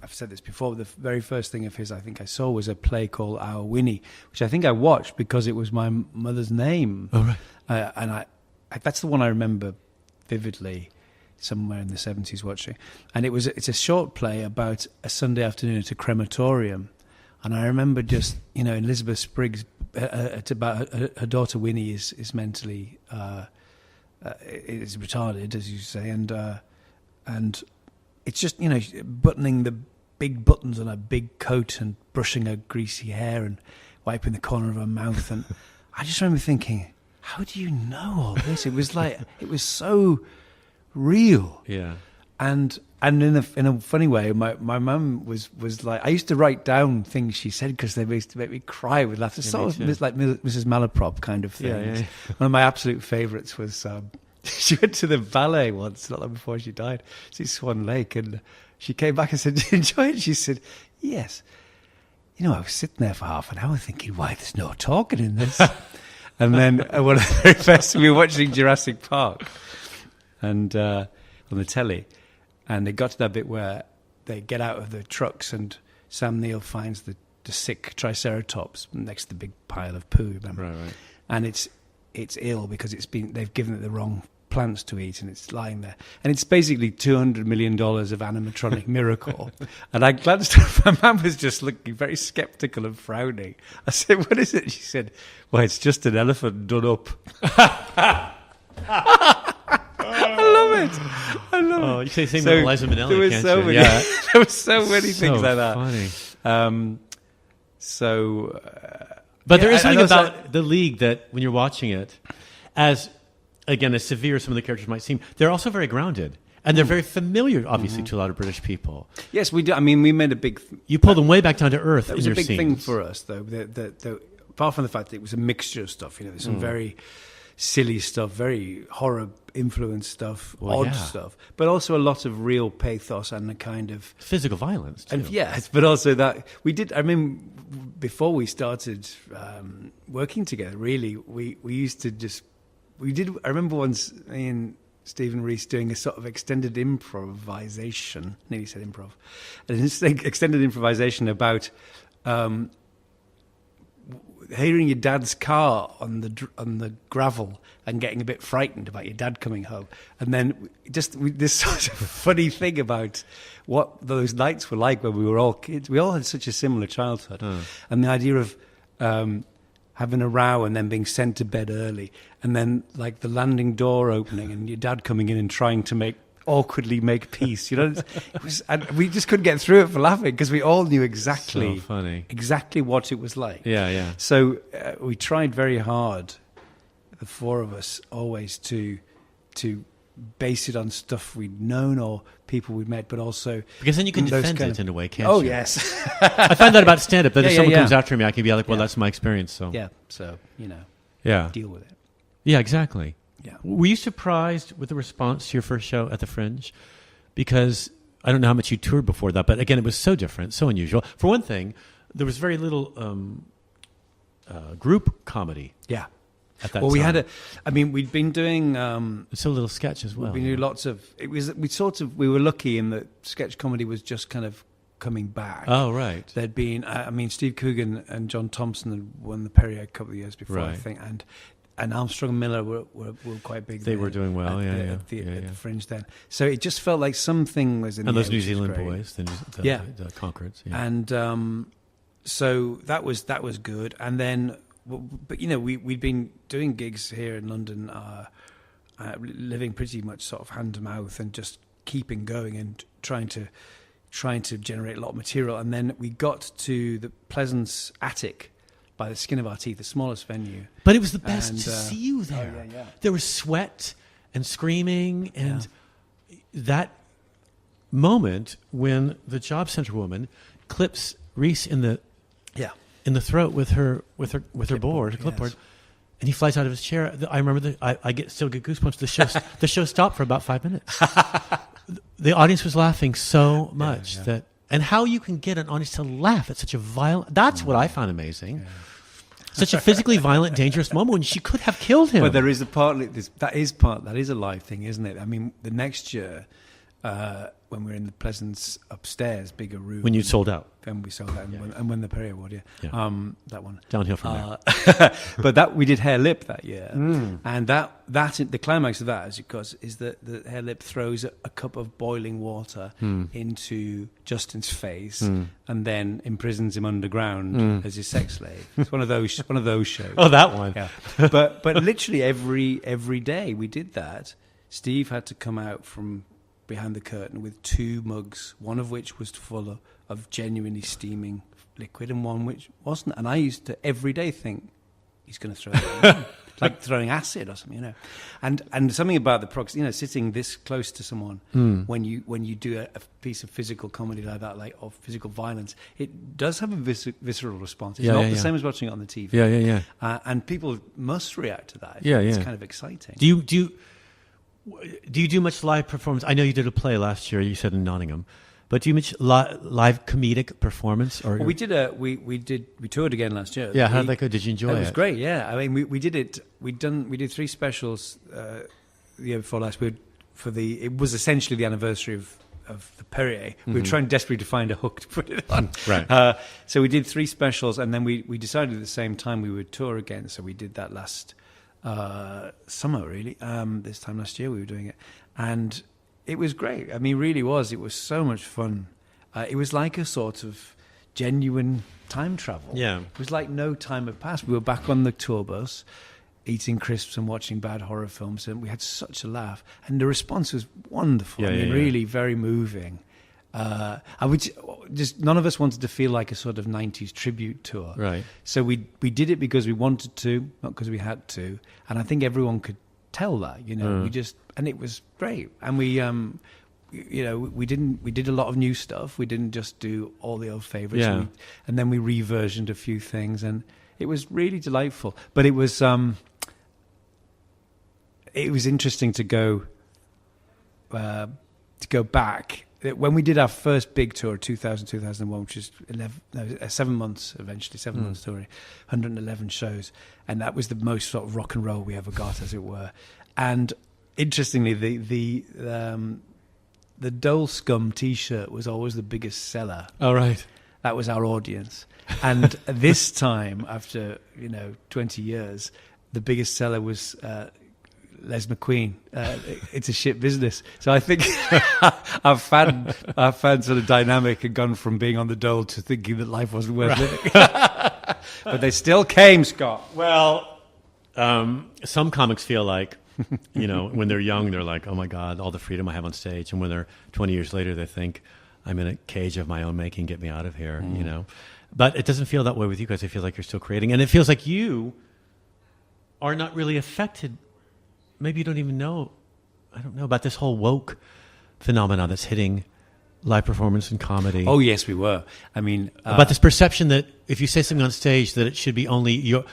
Speaker 2: I've said this before, the very first thing of his I think I saw was a play called Our Winnie, which I think I watched because it was my mother's name.
Speaker 1: Oh, right.
Speaker 2: And that's the one I remember vividly, somewhere in the 70s watching. And it's a short play about a Sunday afternoon at a crematorium And I remember just, Elizabeth Spriggs, it's about her daughter Winnie is mentally is retarded, as you say, and it's just buttoning the big buttons on her big coat and brushing her greasy hair and wiping the corner of her mouth, and I just remember thinking, how do you know all this? It was like it was so real, and in a funny way, my mum was like, I used to write down things she said because they used to make me cry with laughter. Sort of like Mrs. Malaprop kind of things. One of my absolute favourites was she went to the ballet once, not long before she died. She Swan Lake, and she came back and said, "Did you enjoy it?" She said, "Yes." I was sitting there for half an hour thinking, why there's no talking in this. And then one of the very first, we were watching Jurassic Park and on the telly. And they got to that bit where they get out of the trucks and Sam Neill finds the sick Triceratops next to the big pile of poo, remember?
Speaker 1: Right.
Speaker 2: And it's ill because they've given it the wrong plants to eat and it's lying there. And it's basically $200 million of animatronic miracle. And I glanced at my mum was just looking very skeptical and frowning. I said, "What is it?" She said, "Well, it's just an elephant done up." I love it.
Speaker 1: You say the same with Eliza Minnelli,
Speaker 2: there
Speaker 1: can't
Speaker 2: so
Speaker 1: you?
Speaker 2: Many, there were so many things like that.
Speaker 1: Funny.
Speaker 2: But
Speaker 1: there is something about the League that when you're watching it, as severe as some of the characters might seem, they're also very grounded. And they're very familiar, obviously, to a lot of British people.
Speaker 2: Yes, we do. I mean, we made a big...
Speaker 1: You pulled them way back down to earth in your scenes.
Speaker 2: It was a big thing for us, though. Apart from the fact that it was a mixture of stuff, there's some very silly stuff, very horror-influenced stuff, odd stuff, but also a lot of real pathos and a kind of...
Speaker 1: Physical violence, too.
Speaker 2: And yes, but also that... I mean, before we started working together, really, we used to just... I remember once me and Stephen Rees doing a sort of extended improvisation, nearly said improv, an extended improvisation about hearing your dad's car on the gravel and getting a bit frightened about your dad coming home, and then this sort of funny thing about what those nights were like when we were all kids. We all had such a similar childhood, and the idea of having a row and then being sent to bed early, and then like the landing door opening and your dad coming in and trying to awkwardly make peace. It was, and we just couldn't get through it for laughing because we all knew exactly what it was like.
Speaker 1: Yeah.
Speaker 2: So we tried very hard, the four of us, always to base it on stuff we'd known or people we'd met, but also...
Speaker 1: Because then you can defend it in a way, can't you?
Speaker 2: Oh, yes.
Speaker 1: I find that about stand-up, that if someone comes after me, I can be like, well, that's my experience, so...
Speaker 2: Yeah, so, deal with it.
Speaker 1: Yeah, exactly.
Speaker 2: Yeah.
Speaker 1: Were you surprised with the response to your first show at the Fringe? Because I don't know how much you toured before that, but again, it was so different, so unusual. For one thing, there was very little group comedy.
Speaker 2: Yeah.
Speaker 1: At that time.
Speaker 2: We'd been doing
Speaker 1: so little sketch as well.
Speaker 2: We knew lots of. We were lucky in that sketch comedy was just kind of coming back.
Speaker 1: Oh, right.
Speaker 2: There'd been, Steve Coogan and John Thompson had won the Perrier a couple of years before, I think, and Armstrong and Miller were quite big.
Speaker 1: They were doing well,
Speaker 2: at the Fringe then. So it just felt like something was in.
Speaker 1: And
Speaker 2: the
Speaker 1: those New Zealand boys, the Concords. Yeah.
Speaker 2: And so that was good, and then. But we'd been doing gigs here in London, living pretty much sort of hand to mouth and just keeping going and trying to generate a lot of material. And then we got to the Pleasance Attic by the skin of our teeth, the smallest venue.
Speaker 1: But it was the best to see you there.
Speaker 2: Oh, yeah.
Speaker 1: There was sweat and screaming, and that moment when the job center woman clips Reese in the throat with her clipboard, and he flies out of his chair. I remember I still get goosebumps. The show stopped for about 5 minutes. The audience was laughing so much and how you can get an audience to laugh at such a violent. That's what I found amazing. Yeah. Such a physically violent, dangerous moment when she could have killed him.
Speaker 2: But there is a part that is a live thing, isn't it? I mean, the next year. when we were in the Pleasance upstairs, bigger room.
Speaker 1: When you sold out.
Speaker 2: When we sold that, and when the Perrier Award, that one.
Speaker 1: Downhill from there.
Speaker 2: But we did Hair Lip that year, and that the climax of that is that the Hair Lip throws a cup of boiling water into Justin's face, and then imprisons him underground as his sex slave. It's one of those shows.
Speaker 1: Oh, that one.
Speaker 2: Yeah. But literally every day we did that. Steve had to come out from behind the curtain with 2 mugs, one of which was full of genuinely steaming liquid and one which wasn't. And I used to every day think, he's going to throw it in. Like throwing acid or something, And something about the prox, sitting this close to someone when you do a piece of physical comedy like that, or physical violence, it does have a visceral response. It's not the same as watching it on the TV.
Speaker 1: Yeah.
Speaker 2: And people must react to that.
Speaker 1: Yeah,
Speaker 2: It's kind of exciting.
Speaker 1: Do you do much live performance? I know you did a play last year. You said in Nottingham, but do you much live comedic performance? Or
Speaker 2: we toured again last year.
Speaker 1: Yeah, how did that go? Did you enjoy it?
Speaker 2: It was great. Yeah, I mean, we did it. We did 3 specials the year before last. It was essentially the anniversary of the Perrier. We were trying desperately to find a hook to put it on.
Speaker 1: Right.
Speaker 2: So we did 3 specials, and then we decided at the same time we would tour again. So we did that last summer, really. This time last year we were doing it, and it was great. I mean, really was. It was so much fun. It was like a sort of genuine time travel.
Speaker 1: Yeah.
Speaker 2: It was like no time had passed. We were back on the tour bus, eating crisps and watching bad horror films, and we had such a laugh. And the response was wonderful. Really very moving. None of us wanted to feel like a sort of 90s tribute tour.
Speaker 1: Right.
Speaker 2: So we did it because we wanted to, not because we had to. And I think everyone could tell that, and it was great. And we did a lot of new stuff. We didn't just do all the old favorites.
Speaker 1: Yeah.
Speaker 2: And then we reversioned a few things, and it was really delightful. But it was interesting to go back. When we did our first big tour, 2001, which is 7 months eventually, 7 months touring, 111 shows, and that was the most sort of rock and roll we ever got, as it were. And interestingly, the Dole Scum T-shirt was always the biggest seller.
Speaker 1: Oh, right.
Speaker 2: That was our audience. And this time, after 20 years, the biggest seller was Les McQueen. It's a shit business. So I think our fan sort of dynamic had gone from being on the dole to thinking that life wasn't worth living. But they still came, Scott.
Speaker 1: Well, some comics feel like, when they're young, they're like, oh my God, all the freedom I have on stage. And when they're 20 years later, they think, I'm in a cage of my own making, get me out of here, But it doesn't feel that way with you guys. It feels like you're still creating. And it feels like you are not really affected. Maybe you don't even know, I don't know, about this whole woke phenomenon that's hitting live performance and comedy.
Speaker 2: Oh, yes, we were. I mean...
Speaker 1: about this perception that if you say something on stage, that it should be only your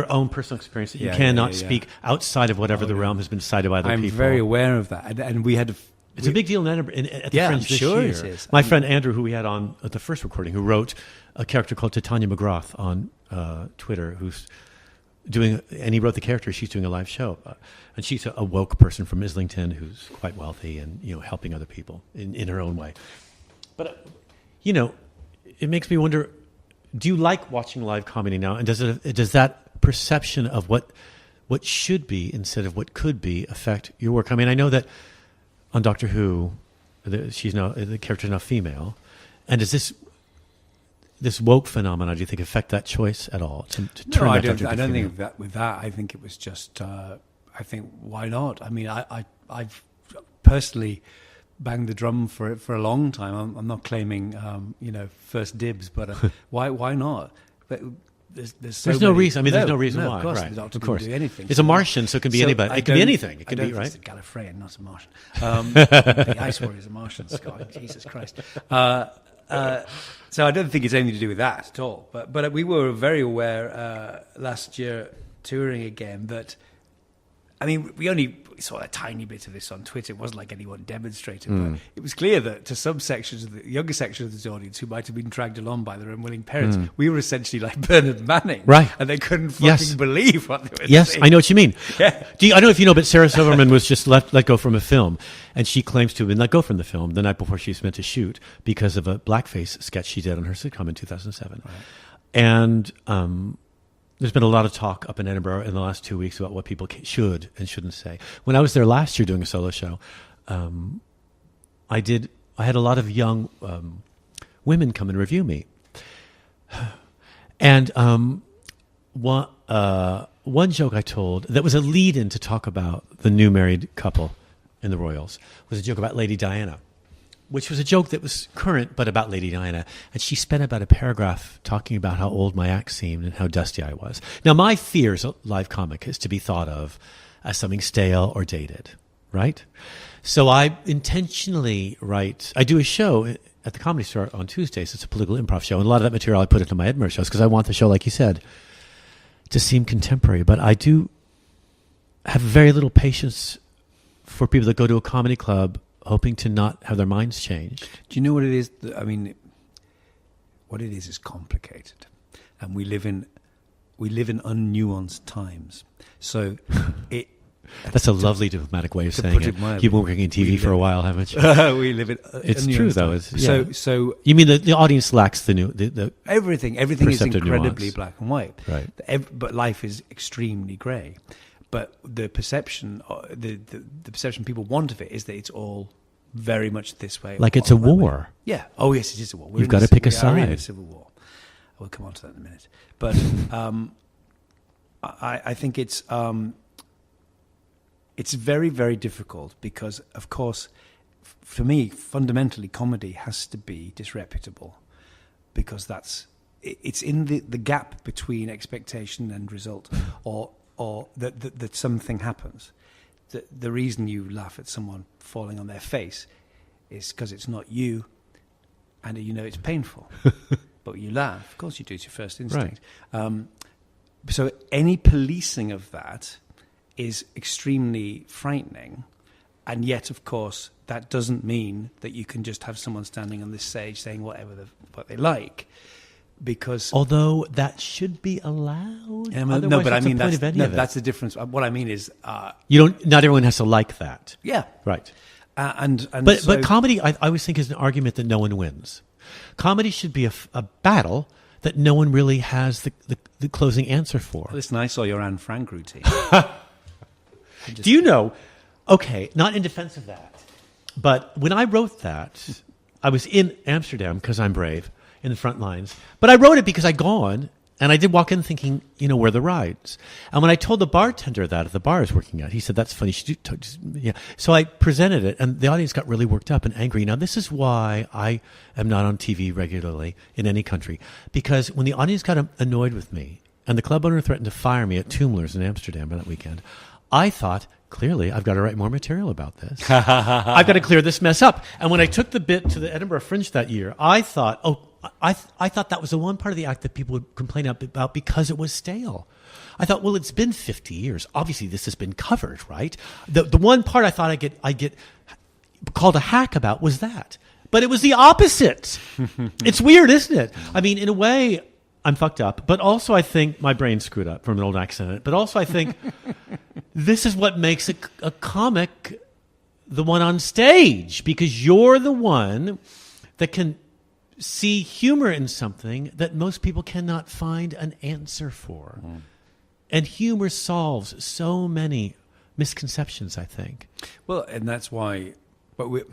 Speaker 1: own personal experience, that you cannot speak outside of whatever the realm has been decided by other people.
Speaker 2: I'm very aware of that. And we had...
Speaker 1: It's a big deal at the Fringe this year.
Speaker 2: It is.
Speaker 1: My friend Andrew, who we had on at the first recording, who wrote a character called Titania McGrath on Twitter, who's doing, and he wrote the character. She's doing a live show, and she's a woke person from Islington who's quite wealthy and helping other people in her own way. But it makes me wonder: do you like watching live comedy now? And does that perception of what should be instead of what could be affect your work? I mean, I know that on Doctor Who, the character is now female, and does this woke phenomenon, do you think, affect that choice at all? To turn
Speaker 2: I don't think that with that. I think it was just. I think why not? I mean, I've personally banged the drum for it for a long time. I'm not claiming first dibs, but why not? But there's
Speaker 1: no reason. I mean, there's no reason
Speaker 2: no,
Speaker 1: why.
Speaker 2: Of course,
Speaker 1: right.
Speaker 2: the Doctor
Speaker 1: of course.
Speaker 2: can do anything.
Speaker 1: It's a Martian, so it can be anybody. It can be anything. It can be right.
Speaker 2: It's a Gallifreyan, not a Martian. The Ice Warriors are Martians, Scott. Jesus Christ. So I don't think it's anything to do with that at all. But we were very aware last year touring again that I mean, we only saw a tiny bit of this on Twitter. It wasn't like anyone demonstrated, but it was clear that to some sections of the younger sections of the audience who might have been dragged along by their unwilling parents, we were essentially like Bernard Manning,
Speaker 1: right?
Speaker 2: And they couldn't fucking believe what they were saying.
Speaker 1: Yes, I know what you mean.
Speaker 2: Yeah.
Speaker 1: I don't know if you know, but Sarah Silverman was just let go from a film, and she claims to have been let go from the film the night before she was meant to shoot because of a blackface sketch she did on her sitcom in 2007. Right. And there's been a lot of talk up in Edinburgh in the last 2 weeks about what people should and shouldn't say. When I was there last year doing a solo show, I had a lot of young women come and review me. And one joke I told that was a lead-in to talk about the new married couple in the Royals was a joke about Lady Diana, which was a joke that was current, but about Lady Diana. And she spent about a paragraph talking about how old my act seemed and how dusty I was. Now, my fear as a live comic is to be thought of as something stale or dated, right? So I intentionally I do a show at the Comedy Store on Tuesdays. It's a political improv show. And a lot of that material I put into my Edinburgh shows because I want the show, like you said, to seem contemporary. But I do have very little patience for people that go to a comedy club hoping to not have their minds changed.
Speaker 2: Do you know what it is? I mean, what it is complicated, and we live in unnuanced times. So
Speaker 1: that's a lovely diplomatic way of saying it. You've been working in TV for a while, haven't you?
Speaker 2: We live in.
Speaker 1: It's true, though.
Speaker 2: So
Speaker 1: you mean the audience lacks the
Speaker 2: everything is incredibly
Speaker 1: nuance.
Speaker 2: Black and white,
Speaker 1: right?
Speaker 2: But life is extremely grey. But the perception, the perception people want of it is that it's all very much this way.
Speaker 1: Like it's a war.
Speaker 2: Yeah. Oh, yes, it is a war.
Speaker 1: You've got to pick a side.
Speaker 2: We're in a civil war. We'll come on to that in a minute. But I think it's very, very difficult because, of course, for me, fundamentally, comedy has to be disreputable because it's in the gap between expectation and result, or that something happens. The reason you laugh at someone falling on their face is because it's not you, and you know it's painful. But you laugh. Of course you do. It's your first instinct. Right. So any policing of that is extremely frightening. And yet, of course, that doesn't mean that you can just have someone standing on this stage saying what they like. Because
Speaker 1: although that should be allowed,
Speaker 2: no, but I mean that's the difference. What I mean is,
Speaker 1: not everyone has to like that.
Speaker 2: Yeah,
Speaker 1: right.
Speaker 2: But
Speaker 1: comedy, I always think is an argument that no one wins. Comedy should be a battle that no one really has the closing answer for.
Speaker 2: Listen, I saw your Anne Frank routine.
Speaker 1: Do you know? Okay, not in defense of that, but when I wrote that, I was in Amsterdam because I'm brave. In the front lines. But I wrote it because I'd gone, and I did walk in thinking, where are the rides? And when I told the bartender that at the bar I was working at, he said, that's funny. Yeah. So I presented it, and the audience got really worked up and angry. Now, this is why I am not on TV regularly in any country. Because when the audience got annoyed with me, and the club owner threatened to fire me at Toomler's in Amsterdam that weekend, I thought, clearly, I've got to write more material about this. I've got to clear this mess up. And when I took the bit to the Edinburgh Fringe that year, I thought, I thought that was the one part of the act that people would complain about because it was stale. I thought, well, it's been 50 years. Obviously, this has been covered, right? The one part I thought I get called a hack about was that. But it was the opposite. It's weird, isn't it? I mean, in a way, I'm fucked up. But also, I think my brain's screwed up from an old accent. But also, I think this is what makes a comic the one on stage. Because you're the one that can see humor in something that most people cannot find an answer for. And humor solves so many misconceptions, I think.
Speaker 2: Well, and that's why, but we're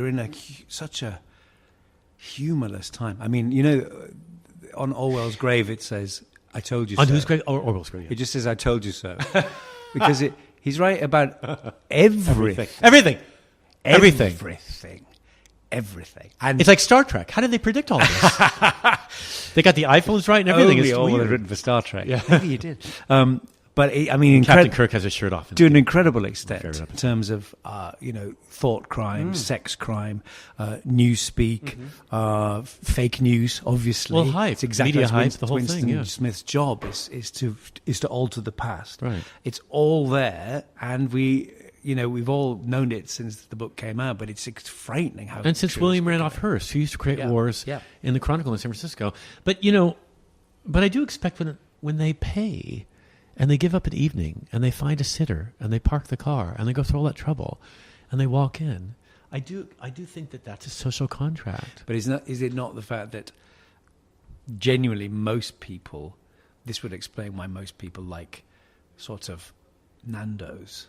Speaker 2: in such a humorless time. I mean, on Orwell's grave it says, I told you so.
Speaker 1: On whose grave? Orwell's grave, yeah.
Speaker 2: It just says, I told you so. Because he's right about everything. Everything. And
Speaker 1: it's like Star Trek. How did they predict all this? They got the iPhones right and everything.
Speaker 2: Only
Speaker 1: it's
Speaker 2: Orwell
Speaker 1: weird.
Speaker 2: had written for Star Trek.
Speaker 1: Yeah.
Speaker 2: Maybe he did. But I mean,
Speaker 1: Captain Kirk has his shirt off.
Speaker 2: To an incredible extent,
Speaker 1: Fair
Speaker 2: in
Speaker 1: enough.
Speaker 2: terms of thought crime, sex crime, newspeak, fake news. Obviously,
Speaker 1: Well, hype.
Speaker 2: It's exactly
Speaker 1: Media
Speaker 2: that's
Speaker 1: hype, the whole
Speaker 2: Winston
Speaker 1: thing, yeah.
Speaker 2: Smith's job is to alter the past.
Speaker 1: Right.
Speaker 2: It's all there, and we've all known it since the book came out. But it's frightening how.
Speaker 1: And since
Speaker 2: true
Speaker 1: William
Speaker 2: it's
Speaker 1: Randolph
Speaker 2: becoming.
Speaker 1: Hearst, who used to create
Speaker 2: Yeah.
Speaker 1: wars
Speaker 2: Yeah.
Speaker 1: in the Chronicle in San Francisco. But but I do expect when they pay and they give up an evening and they find a sitter and they park the car and they go through all that trouble and they walk in, I do think that that's a social contract.
Speaker 2: But is it not the fact that genuinely most people, this would explain why most people like sort of Nando's,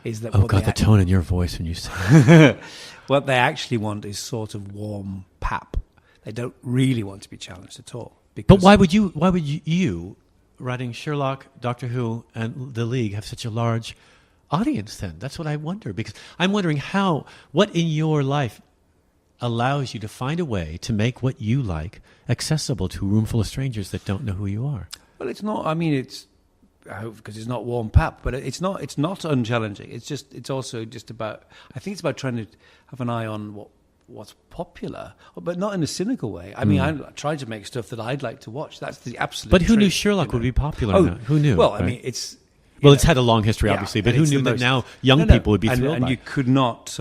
Speaker 2: is that
Speaker 1: Oh God, the tone in your voice when you say that.
Speaker 2: what they actually want is sort of warm pap. They don't really want to be challenged at all.
Speaker 1: But why would you, writing Sherlock, Doctor Who, and The League, have such a large audience then? That's what I wonder. Because I'm wondering what in your life allows you to find a way to make what you like accessible to a room full of strangers that don't know who you are.
Speaker 2: Well, it's not. I mean, I hope because it's not warm pap, but it's not unchallenging. It's also just about. I think it's about trying to have an eye on what's popular, but not in a cynical way. I mean, I try to make stuff that I'd like to watch. That's the absolute.
Speaker 1: But who knew
Speaker 2: trick,
Speaker 1: Sherlock would be popular now? Who knew?
Speaker 2: Well,
Speaker 1: right?
Speaker 2: I mean, it's.
Speaker 1: Well, it's had a long history, obviously, but
Speaker 2: and
Speaker 1: who
Speaker 2: it's
Speaker 1: knew
Speaker 2: the
Speaker 1: that
Speaker 2: most-
Speaker 1: now young people would be thrilled
Speaker 2: and
Speaker 1: by
Speaker 2: you
Speaker 1: it?
Speaker 2: could not.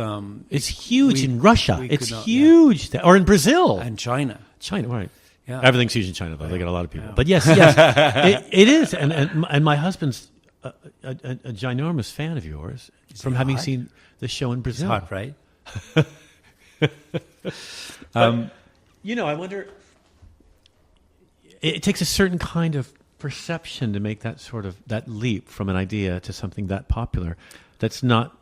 Speaker 1: It's huge in Russia.
Speaker 2: we
Speaker 1: It's
Speaker 2: could not,
Speaker 1: huge. Or in Brazil.
Speaker 2: And China.
Speaker 1: China, right.
Speaker 2: Yeah.
Speaker 1: Everything's huge in China, though. They got a lot of people. But yes, it is. And my husband's a ginormous fan of yours from having seen the show in Brazil.
Speaker 2: Hard, right?
Speaker 1: I wonder. It takes a certain kind of perception to make that leap from an idea to something that popular that's not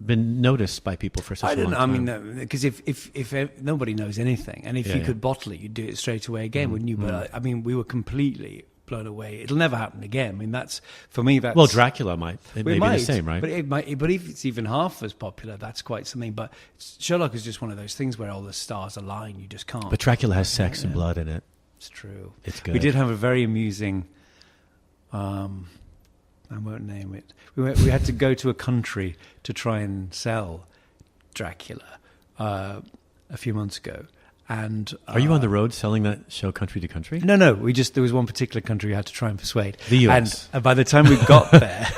Speaker 1: been noticed by people for such a long time.
Speaker 2: I mean, because if nobody knows anything, and if you could bottle it, you'd do it straight away again, wouldn't you? But I mean, we were completely blown away. It'll never happen again. I mean, that's for me. That's
Speaker 1: well, Dracula might. It may be
Speaker 2: might,
Speaker 1: the same, right?
Speaker 2: But it might. But if it's even half as popular, that's quite something. But Sherlock is just one of those things where all the stars align. You just can't.
Speaker 1: But Dracula has sex and blood in it.
Speaker 2: It's true.
Speaker 1: It's good.
Speaker 2: We did have a very amusing. I won't name it. We had to go to a country to try and sell Dracula a few months ago. And
Speaker 1: are you on the road selling that show country to country?
Speaker 2: No. There was one particular country we had to try and persuade.
Speaker 1: The US.
Speaker 2: And by the time we got there,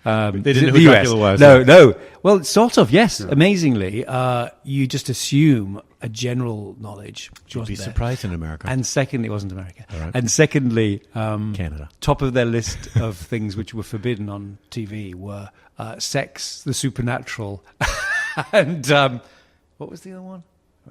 Speaker 1: they didn't know who Dracula was.
Speaker 2: No. Well, sort of. Yes. No. Amazingly, you just assume a general knowledge.
Speaker 1: You'd be surprised in America.
Speaker 2: And secondly, it wasn't America.
Speaker 1: All right.
Speaker 2: And secondly,
Speaker 1: Canada.
Speaker 2: Top of their list of things which were forbidden on TV were sex, the supernatural, and what was the other one?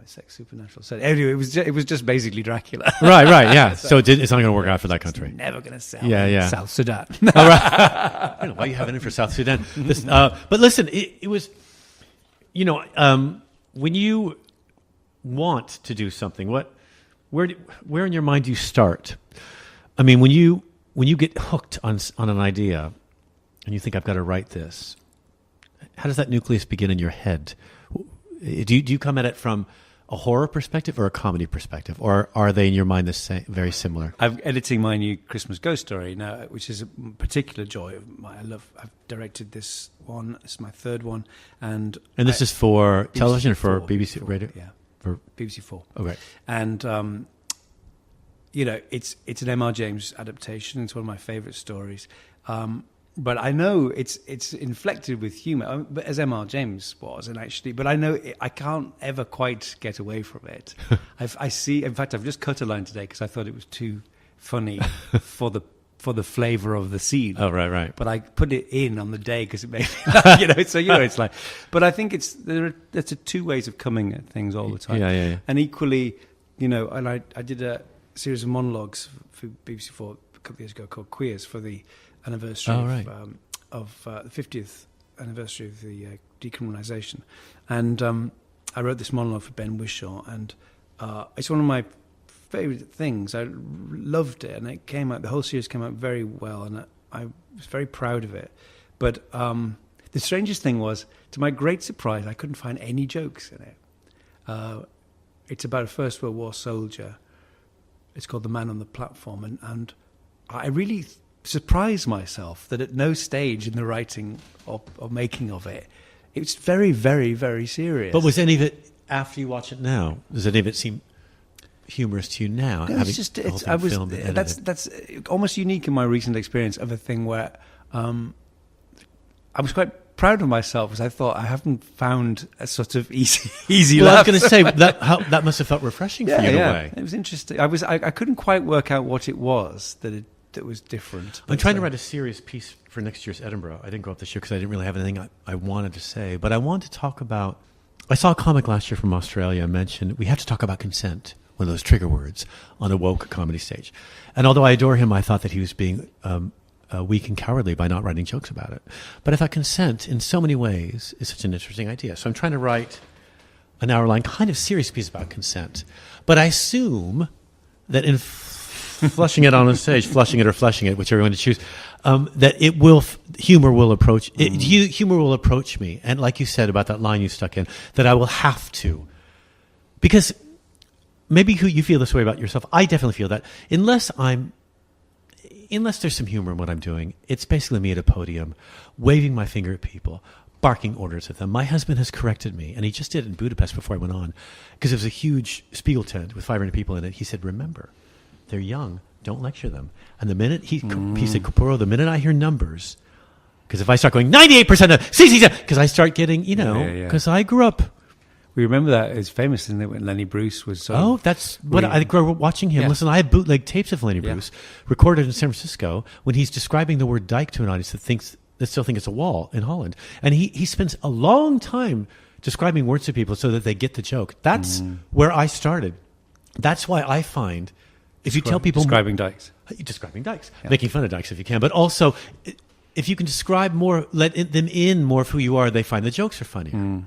Speaker 2: Sex, supernatural. So anyway, it was just basically Dracula.
Speaker 1: Right, yeah. So it's not going to work out for that country.
Speaker 2: Never going to sell.
Speaker 1: Yeah.
Speaker 2: South Sudan.
Speaker 1: All right. I don't know why you have it in for South Sudan. But listen, it was, when you want to do something, where in your mind do you start? I mean, when you get hooked on an idea, and you think I've got to write this, how does that nucleus begin in your head? Do you come at it from a horror perspective or a comedy perspective, or are they in your mind the same, very similar?
Speaker 2: I'm editing my new Christmas Ghost Story now, which is a particular joy of mine. I've directed this one. It's my third one, and
Speaker 1: this is for television or for
Speaker 2: 4,
Speaker 1: BBC Radio?
Speaker 2: Yeah,
Speaker 1: for
Speaker 2: BBC 4.
Speaker 1: Okay,
Speaker 2: and it's an M.R. James adaptation. It's one of my favourite stories. But I know it's inflected with humour, but as M.R. James was, but I know I can't ever quite get away from it. I see. In fact, I've just cut a line today because I thought it was too funny for the flavour of the scene.
Speaker 1: Oh, right.
Speaker 2: But I put it in on the day because it made me laugh, So it's like. But I think there's two ways of coming at things all the time.
Speaker 1: Yeah.
Speaker 2: And equally, and I did a series of monologues for BBC 4 a couple of years ago called Queers for the anniversary of the 50th anniversary of the decriminalisation, and I wrote this monologue for Ben Whishaw, and it's one of my favourite things. I loved it, and the whole series came out very well, and I was very proud of it. But the strangest thing was, to my great surprise, I couldn't find any jokes in it. It's about a First World War soldier. It's called The Man on the Platform, and I really surprised myself that at no stage in the writing or making of it, it's very, very, very serious.
Speaker 1: But was any of it, after you watch it now, does any of it seem humorous to you now?
Speaker 2: No, it's just, that's almost unique in my recent experience of a thing where I was quite proud of myself because I thought I haven't found a sort of easy
Speaker 1: well,
Speaker 2: laugh.
Speaker 1: I was going to say, that must have felt refreshing for you in a way.
Speaker 2: It was interesting. I couldn't quite work out what it was that was different.
Speaker 1: I'm trying to write a serious piece for next year's Edinburgh. I didn't go up this year because I didn't really have anything I wanted to say. But I wanted to talk about... I saw a comic last year from Australia mention we have to talk about consent, one of those trigger words, on a woke comedy stage. And although I adore him, I thought that he was being weak and cowardly by not writing jokes about it. But I thought consent, in so many ways, is such an interesting idea. So I'm trying to write an hour-long kind of serious piece about consent. But I assume that in flushing it on a stage, flushing it or fleshing it, whichever one to choose, that humor will approach me. And like you said about that line you stuck in, that I will have to. Because maybe you feel this way about yourself. I definitely feel that. Unless there's some humor in what I'm doing, it's basically me at a podium, waving my finger at people, barking orders at them. My husband has corrected me, and he just did it in Budapest before I went on, because it was a huge Spiegel tent with 500 people in it. He said, remember, they're young, don't lecture them. And the minute he said, Capurro, the minute I hear numbers, because if I start going 98% of CC, because I start getting, because I grew up.
Speaker 2: We remember that it's famous, isn't it, when Lenny Bruce was so...
Speaker 1: that's what I grew up watching him. Yeah. Listen, I had bootleg tapes of Lenny Bruce recorded in San Francisco when he's describing the word dyke to an audience that still think it's a wall in Holland. And he spends a long time describing words to people so that they get the joke. That's where I started. That's why I find... If you tell people...
Speaker 2: Describing dykes.
Speaker 1: Making fun of dykes if you can. But also, if you can describe more, let them in more of who you are, they find the jokes are funnier.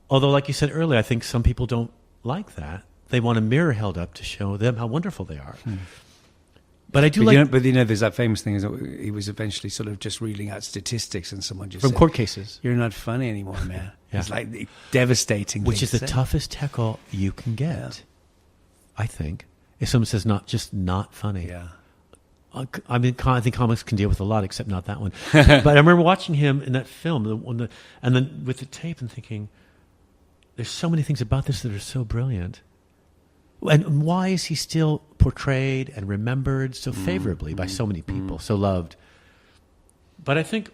Speaker 1: Although, like you said earlier, I think some people don't like that. They want a mirror held up to show them how wonderful they are. But I do
Speaker 2: there's that famous thing is that he was eventually sort of just reading out statistics and someone just
Speaker 1: from
Speaker 2: said,
Speaker 1: court cases.
Speaker 2: You're not funny anymore, man. It's like devastating.
Speaker 1: Which is the toughest heckle you can get, I think. If someone says not funny.
Speaker 2: Yeah.
Speaker 1: I mean, I think comics can deal with a lot, except not that one. But I remember watching him in that film, and then with the tape and thinking, there's so many things about this that are so brilliant. And why is he still portrayed and remembered so favorably by so many people, so loved? But I think,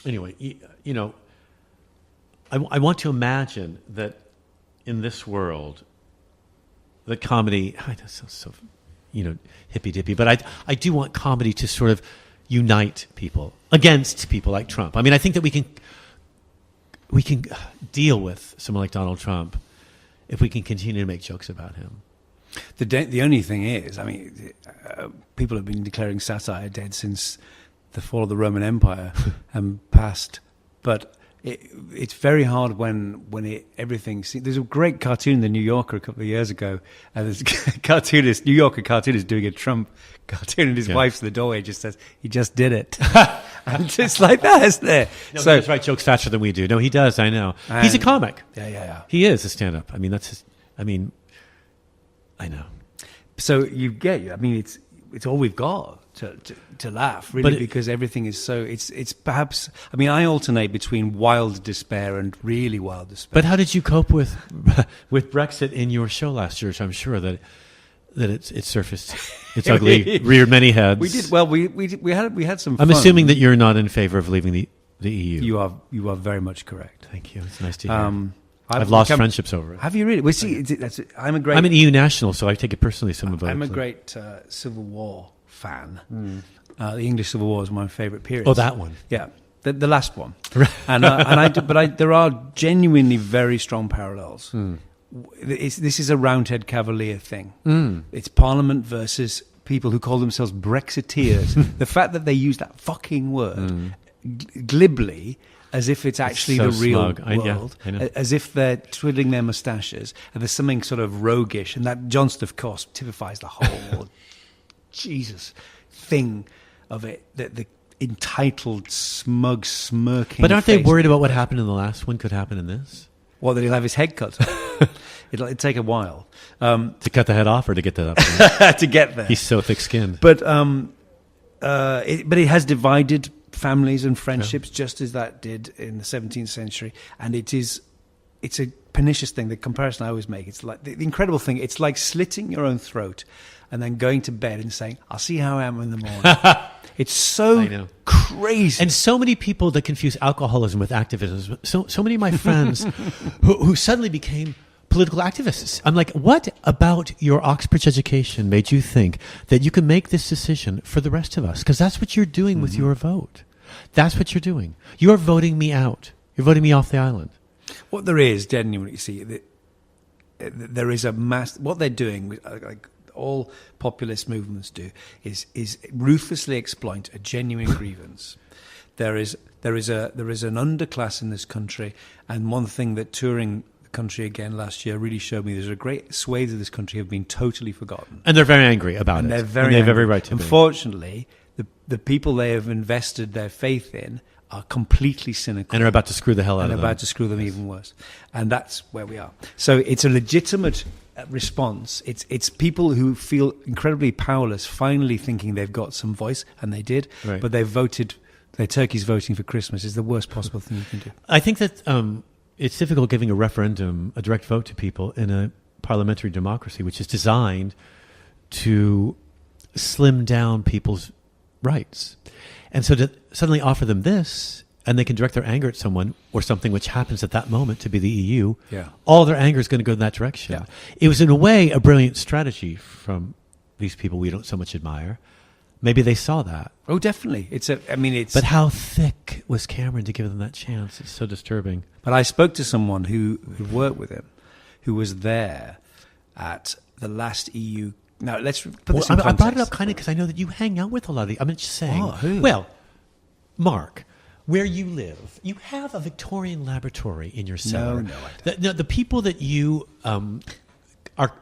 Speaker 1: anyway, I want to imagine that in this world, that comedy, I know, so hippy-dippy, but I do want comedy to sort of unite people against people like Trump. I mean, I think that we can deal with someone like Donald Trump if we can continue to make jokes about him.
Speaker 2: The only thing is, I mean, people have been declaring satire dead since the fall of the Roman Empire and past, but it's very hard when everything. There's a great cartoon in the New Yorker a couple of years ago, and there's a New Yorker cartoonist doing a Trump cartoon, and his wife's in the doorway just says, "He just did it," and it's like that, isn't there?
Speaker 1: No, so he does write jokes faster than we do. No, he does. I know. He's a comic.
Speaker 2: Yeah.
Speaker 1: He is a stand-up. I mean, that's his. I mean, I know.
Speaker 2: So I mean, it's all we've got to laugh, really, because everything is so. It's perhaps. I mean, I alternate between wild despair and really wild despair.
Speaker 1: But how did you cope with Brexit in your show last year? Which I'm sure that it surfaced its ugly reared many heads.
Speaker 2: We did well. We had some fun.
Speaker 1: I'm assuming that you're not in favor of leaving the EU.
Speaker 2: You are very much correct.
Speaker 1: Thank you. It's nice to hear. I've lost friendships over it.
Speaker 2: Have you really? Well, see, I'm
Speaker 1: an EU national, so I take it personally.
Speaker 2: I'm a great Civil War fan. The English Civil War is my favourite period.
Speaker 1: Oh, that one.
Speaker 2: Yeah, the last one. There are genuinely very strong parallels. This is a Roundhead Cavalier thing. It's Parliament versus people who call themselves Brexiteers. The fact that they use that fucking word glibly, as if it's actually the real world, as if they're twiddling their moustaches, and there's something sort of roguish, and that Johnston, of course, typifies the whole Jesus thing of it, the entitled, smug, smirking.
Speaker 1: But aren't they worried about what happened in the last one could happen in this?
Speaker 2: Well, that he'll have his head cut. It'll take a while
Speaker 1: to cut the head off, or to get that up.
Speaker 2: To get there.
Speaker 1: He's so thick-skinned.
Speaker 2: But but it has divided families and friendships just as that did in the 17th century. And it's a pernicious thing. The comparison I always make, it's like the incredible thing. It's like slitting your own throat and then going to bed and saying, I'll see how I am in the morning. It's so crazy.
Speaker 1: And so many people that confuse alcoholism with activism. So many of my friends who suddenly became political activists. I'm like, what about your Oxbridge education made you think that you can make this decision for the rest of us? Because that's what you're doing with your vote. That's what you're doing. You're voting me out. You're voting me off the island.
Speaker 2: What there is, genuinely, you see, there is a mass. What they're doing, like all populist movements do, is ruthlessly exploit a genuine grievance. There is an underclass in this country, and one thing that touring the country again last year really showed me: there's a great swathe of this country have been totally forgotten,
Speaker 1: and they're very angry about it.
Speaker 2: They have
Speaker 1: every right to be.
Speaker 2: Unfortunately, the people they have invested their faith in are completely cynical.
Speaker 1: And are about to screw the hell out of them.
Speaker 2: And about to screw them even worse. And that's where we are. So it's a legitimate response. It's people who feel incredibly powerless finally thinking they've got some voice, and they did, but they voted, their turkey's voting for Christmas is the worst possible thing you can do.
Speaker 1: I think that it's difficult giving a referendum, a direct vote to people in a parliamentary democracy, which is designed to slim down people's rights. And so to suddenly offer them this, and they can direct their anger at someone or something which happens at that moment to be the EU, all their anger is going to go in that direction. Yeah. It was, in a way, a brilliant strategy from these people we don't so much admire. Maybe they saw that.
Speaker 2: Oh, definitely.
Speaker 1: But how thick was Cameron to give them that chance? It's so disturbing.
Speaker 2: But I spoke to someone who worked with him, who was there at the last EU. Now, let's put this in context.
Speaker 1: I brought it up kind of because I know that you hang out with a lot of these. I'm just saying.
Speaker 2: Oh, who?
Speaker 1: Well, Mark, where you live, you have a Victorian laboratory in your cellar.
Speaker 2: No, I don't.
Speaker 1: The people that you are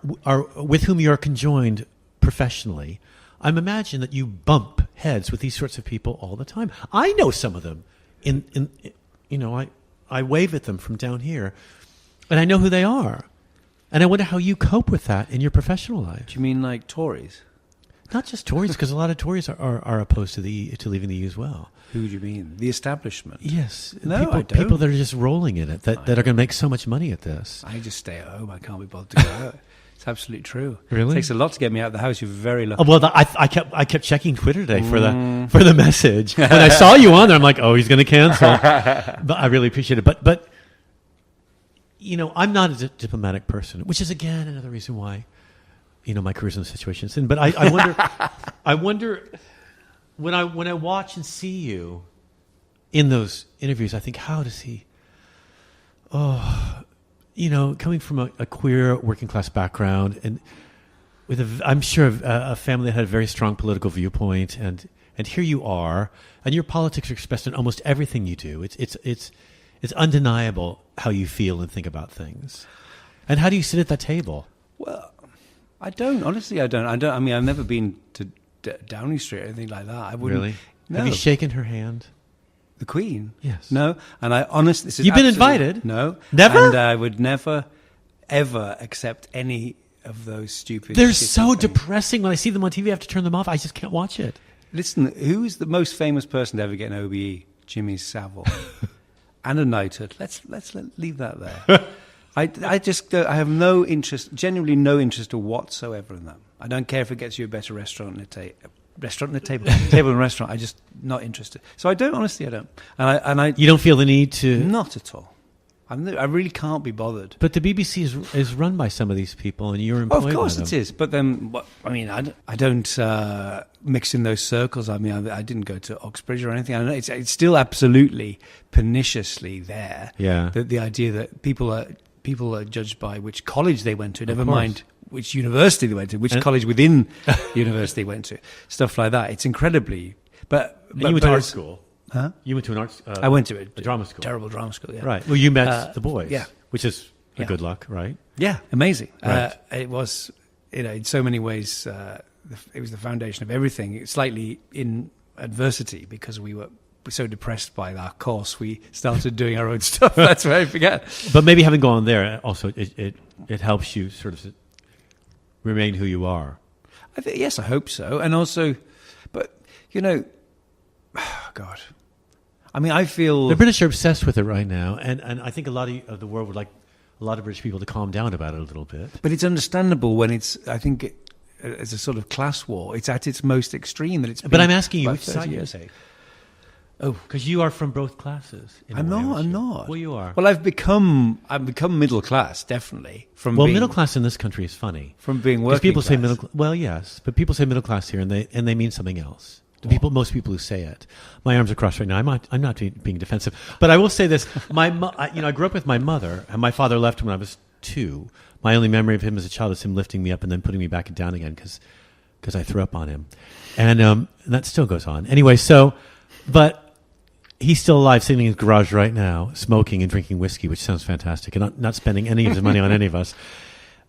Speaker 1: with whom you are conjoined professionally, I'm imagining that you bump heads with these sorts of people all the time. I know some of them. I wave at them from down here, and I know who they are. And I wonder how you cope with that in your professional life.
Speaker 2: Do you mean like Tories?
Speaker 1: Not just Tories, because a lot of Tories are opposed to leaving the EU as well.
Speaker 2: Who do you mean? The establishment?
Speaker 1: Yes.
Speaker 2: No,
Speaker 1: I don't. People that are just rolling in it, that are going to make so much money at this.
Speaker 2: I just stay at home. I can't be bothered to go out. It's absolutely true.
Speaker 1: Really?
Speaker 2: It takes a lot to get me out of the house. You're very lucky.
Speaker 1: Oh, well, I kept checking Twitter today for the message. When I saw you on there, I'm like, oh, he's going to cancel. But I really appreciate it. But I'm not a diplomatic person, which is, again, another reason why, my career's in the situation it's in. But I wonder when I watch and see you in those interviews, I think, how does he, coming from a queer working class background and with I'm sure a family that had a very strong political viewpoint, and here you are, and your politics are expressed in almost everything you do. It's undeniable how you feel and think about things. And how do you sit at that table?
Speaker 2: Well, I don't. Honestly, I don't. I mean, I've never been to Downing Street or anything like that. I wouldn't.
Speaker 1: Really?
Speaker 2: No.
Speaker 1: Have you shaken her hand?
Speaker 2: The Queen?
Speaker 1: Yes.
Speaker 2: No. And I honestly... This is
Speaker 1: You've been invited?
Speaker 2: No.
Speaker 1: Never?
Speaker 2: And I would never, ever accept any of those stupid...
Speaker 1: They're so depressing. When I see them on TV, I have to turn them off. I just can't watch it.
Speaker 2: Listen, who is the most famous person to ever get an OBE? Jimmy Savile. And a knighthood. Let's leave that there. I have no interest, genuinely no interest whatsoever in that. I don't care if it gets you a better restaurant and table and restaurant. I just not interested. So I don't, honestly, I don't. And I
Speaker 1: you don't feel the need to?
Speaker 2: Not at all. I really can't be bothered.
Speaker 1: But the BBC is run by some of these people, and you're employed.
Speaker 2: Of course
Speaker 1: by them.
Speaker 2: it is. But then, I don't mix in those circles. I mean, I didn't go to Oxbridge or anything. I know it's still absolutely perniciously there.
Speaker 1: Yeah.
Speaker 2: The idea that people are judged by which college they went to, never mind which university they went to, which college within university they went to, stuff like that. It's incredibly. But
Speaker 1: you went to art school.
Speaker 2: Huh?
Speaker 1: You went to an art.
Speaker 2: I went to a
Speaker 1: drama school.
Speaker 2: Terrible drama school. Yeah.
Speaker 1: Right. Well, you met the boys.
Speaker 2: Yeah.
Speaker 1: Which is a good luck, right?
Speaker 2: Yeah. Amazing.
Speaker 1: Right.
Speaker 2: It was, in so many ways, it was the foundation of everything. Slightly in adversity because we were so depressed by our course, we started doing our own stuff. That's what I forget.
Speaker 1: But maybe having gone there also, it helps you sort of remain who you are.
Speaker 2: Yes, I hope so. And also, but You know, God. I mean, I feel
Speaker 1: the British are obsessed with it right now, and I think a lot of the world would like a lot of British people to calm down about it a little bit.
Speaker 2: But it's understandable when it's, I think, as a sort of class war, it's at its most extreme. That it's.
Speaker 1: But I'm asking you,
Speaker 2: about
Speaker 1: which
Speaker 2: 30
Speaker 1: side you
Speaker 2: years.
Speaker 1: say? Oh, because you are from both classes.
Speaker 2: I'm not.
Speaker 1: Well, you are.
Speaker 2: Well, I've become middle class, definitely.
Speaker 1: Middle class in this country is funny.
Speaker 2: From being working
Speaker 1: people
Speaker 2: class.
Speaker 1: say middle. Well, yes, but people say middle class here, and they mean something else. Most people who say it. My arms are crossed right now. I'm not being defensive, but I will say this: I grew up with my mother, and my father left when I was 2. My only memory of him as a child is him lifting me up and then putting me back down again because I threw up on him, and that still goes on. Anyway, but he's still alive, sitting in his garage right now, smoking and drinking whiskey, which sounds fantastic, and not spending any of his money on any of us.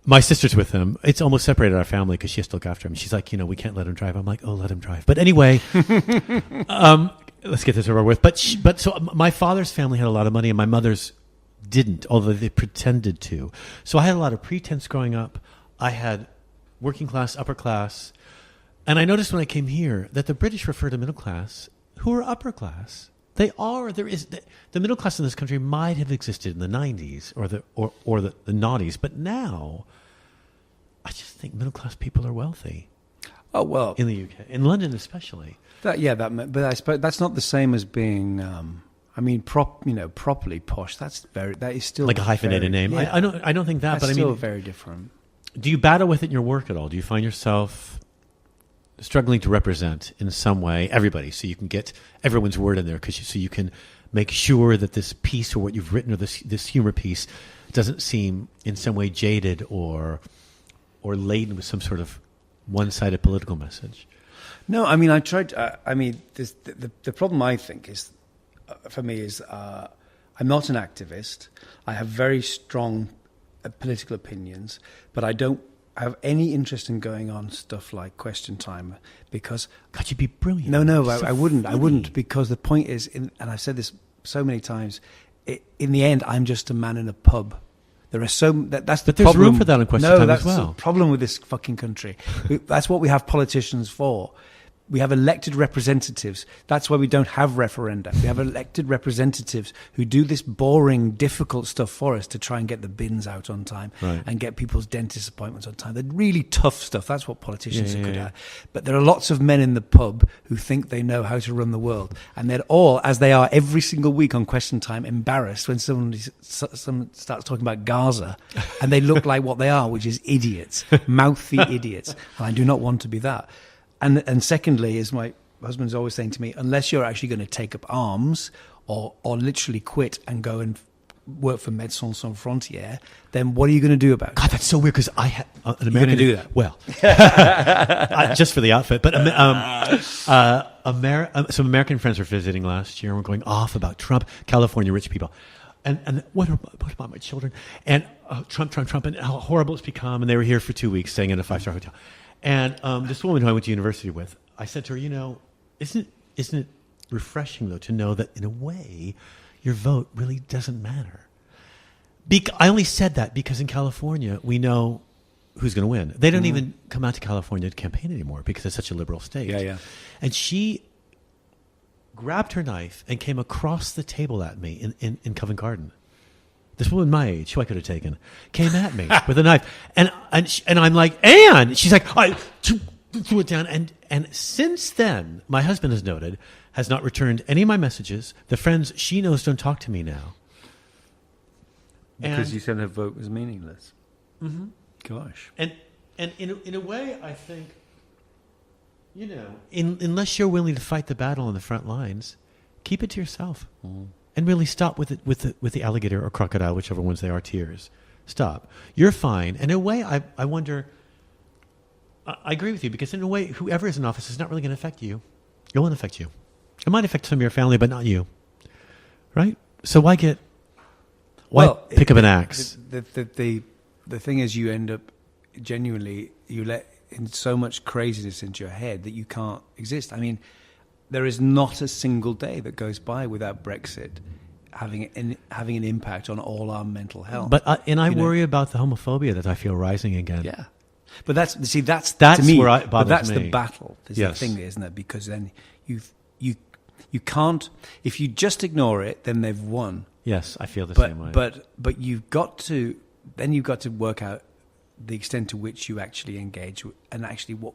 Speaker 1: My sister's with him. It's almost separated our family because she has to look after him. She's like, we can't let him drive. I'm like, oh, let him drive. But anyway, let's get this over with. But so my father's family had a lot of money and my mother's didn't, although they pretended to. So I had a lot of pretense growing up. I had working class, upper class. And I noticed when I came here that the British refer to middle class who are upper class. They are. There is the middle class in this country might have existed in the 90s or the noughties, but now I just think middle class people are wealthy.
Speaker 2: Oh well,
Speaker 1: in the UK, in London especially.
Speaker 2: But I suppose that's not the same as being. Properly posh. That is still
Speaker 1: like a hyphenated name.
Speaker 2: Yeah.
Speaker 1: I don't think that.
Speaker 2: That's
Speaker 1: but
Speaker 2: still very different.
Speaker 1: Do you battle with it in your work at all? Do you find yourself struggling to represent in some way everybody, so you can get everyone's word in there, so you can make sure that this piece or what you've written or this humor piece doesn't seem in some way jaded or laden with some sort of one-sided political message?
Speaker 2: No, I mean I tried. The problem I think is for me is I'm not an activist. I have very strong political opinions, but I don't have any interest in going on stuff like Question Time because
Speaker 1: God, you'd be brilliant.
Speaker 2: No, I wouldn't. I wouldn't, because the point is, and I've said this so many times, in the end, I'm just a man in a pub. There are that's the
Speaker 1: but there's
Speaker 2: problem.
Speaker 1: room for that in Question Time as well.
Speaker 2: That's the problem with this fucking country. That's what we have politicians for. We have elected representatives. That's why we don't have referenda. We have elected representatives who do this boring, difficult stuff for us to try and get the bins out on time and get people's dentist appointments on time. The really tough stuff. That's what politicians are good at. But there are lots of men in the pub who think they know how to run the world. And they're all, as they are every single week on Question Time, embarrassed when someone starts talking about Gaza. And they look like what they are, which is idiots, mouthy idiots. And I do not want to be that. And secondly, as my husband's always saying to me, unless you're actually going to take up arms or literally quit and go and work for Médecins Sans Frontières, then what are you going to do about it?
Speaker 1: God, that's so weird because I had an American.
Speaker 2: You're going to do that?
Speaker 1: Well, just for the outfit. But some American friends were visiting last year and were going off about Trump, California rich people. And what about my children? And Trump, and how horrible it's become. And they were here for 2 weeks staying in a 5-star hotel. And this woman who I went to university with, I said to her, isn't it refreshing, though, to know that in a way your vote really doesn't matter? I only said that because in California we know who's going to win. They don't even come out to California to campaign anymore because it's such a liberal state.
Speaker 2: Yeah.
Speaker 1: And she grabbed her knife and came across the table at me in Covent Garden. This woman my age, who I could have taken, came at me with a knife. And I'm like, Anne! She's like, I threw it down. And since then, my husband has noted, has not returned any of my messages. The friends she knows don't talk to me now.
Speaker 2: Because you said her vote was meaningless.
Speaker 1: Mm-hmm.
Speaker 2: Gosh.
Speaker 1: And in a way, I think, unless you're willing to fight the battle on the front lines, keep it to yourself. Mm. And really stop with the alligator or crocodile, whichever ones they are, tears. Stop. You're fine. And in a way, I wonder, I agree with you, because in a way, whoever is in office is not really going to affect you. It won't affect you. It might affect some of your family, but not you. Right? So why pick up an axe?
Speaker 2: The thing is, you end up genuinely, you let in so much craziness into your head that you can't exist. I mean, there is not a single day that goes by without Brexit having an impact on all our mental health.
Speaker 1: But I worry about the homophobia that I feel rising again.
Speaker 2: Yeah, But that's
Speaker 1: That's
Speaker 2: to me,
Speaker 1: where it
Speaker 2: but
Speaker 1: bothers
Speaker 2: that's
Speaker 1: me.
Speaker 2: the battle. Is
Speaker 1: Yes.
Speaker 2: the thing, isn't it? Because then you can't, if you just ignore it, then they've won.
Speaker 1: Yes, I feel the same way.
Speaker 2: But you've got to work out the extent to which you actually engage and actually what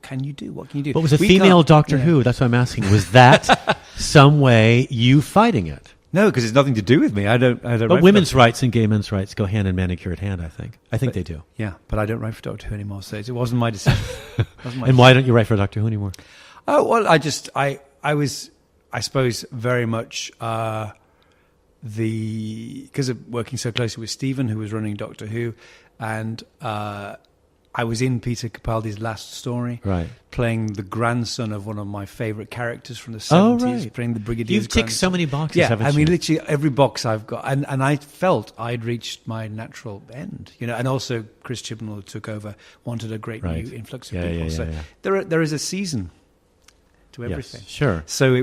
Speaker 2: can you do? What can you do?
Speaker 1: But was a
Speaker 2: We
Speaker 1: female
Speaker 2: can't-
Speaker 1: Doctor
Speaker 2: yeah.
Speaker 1: Who? That's what I'm asking. Was that some way you fighting it?
Speaker 2: No, because it's nothing to do with me. I don't.
Speaker 1: But women's rights and gay men's rights go hand in manicured hand. I think they do.
Speaker 2: Yeah, but I don't write for Doctor Who anymore, so it wasn't my decision.
Speaker 1: And why don't you write for Doctor Who anymore?
Speaker 2: Oh well, I was, I suppose, very much because of working so closely with Steven, who was running Doctor Who, and I was in Peter Capaldi's last story,
Speaker 1: Right.
Speaker 2: playing the grandson of one of my favourite characters from the 70s,
Speaker 1: Oh, right.
Speaker 2: playing the Brigadier's
Speaker 1: You've ticked so
Speaker 2: grandson.
Speaker 1: many boxes,
Speaker 2: Yeah,
Speaker 1: haven't
Speaker 2: I
Speaker 1: you?
Speaker 2: mean, literally every box I've got, and I felt I'd reached my natural end, and also Chris Chibnall, who took over, wanted a great
Speaker 1: Right.
Speaker 2: new influx of
Speaker 1: Yeah,
Speaker 2: people.
Speaker 1: yeah,
Speaker 2: So
Speaker 1: yeah.
Speaker 2: there is a season to everything.
Speaker 1: Yes, sure.
Speaker 2: So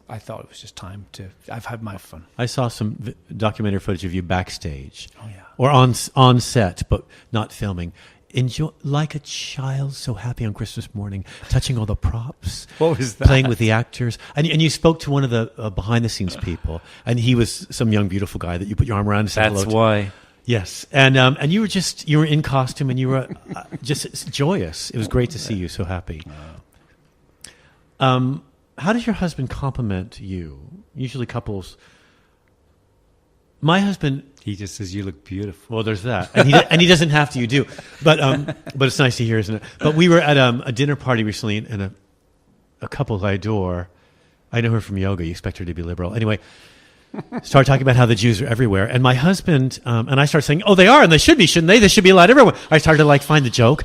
Speaker 2: I thought it was just time to. I've had my fun.
Speaker 1: I saw some documentary footage of you backstage,
Speaker 2: Oh yeah.
Speaker 1: or on set, but not filming. Enjoy like a child, so happy on Christmas morning, touching all the props.
Speaker 2: What was that?
Speaker 1: Playing with the actors, and you spoke to one of the behind the scenes people, and he was some young beautiful guy that you put your arm around and said hello to.
Speaker 2: why.
Speaker 1: Yes, and you were in costume, and you were just joyous. It was great to see you so happy. How does your husband compliment you? Usually couples. My husband.
Speaker 2: He just says you look beautiful.
Speaker 1: Well, there's that, and he doesn't have to. You do, but it's nice to hear, isn't it? But we were at a dinner party recently, and a couple I adore. I know her from yoga. You expect her to be liberal, anyway. Started talking about how the Jews are everywhere, and my husband and I started saying, "Oh, they are, and they should be, shouldn't they? They should be allowed everywhere." I started to find the joke.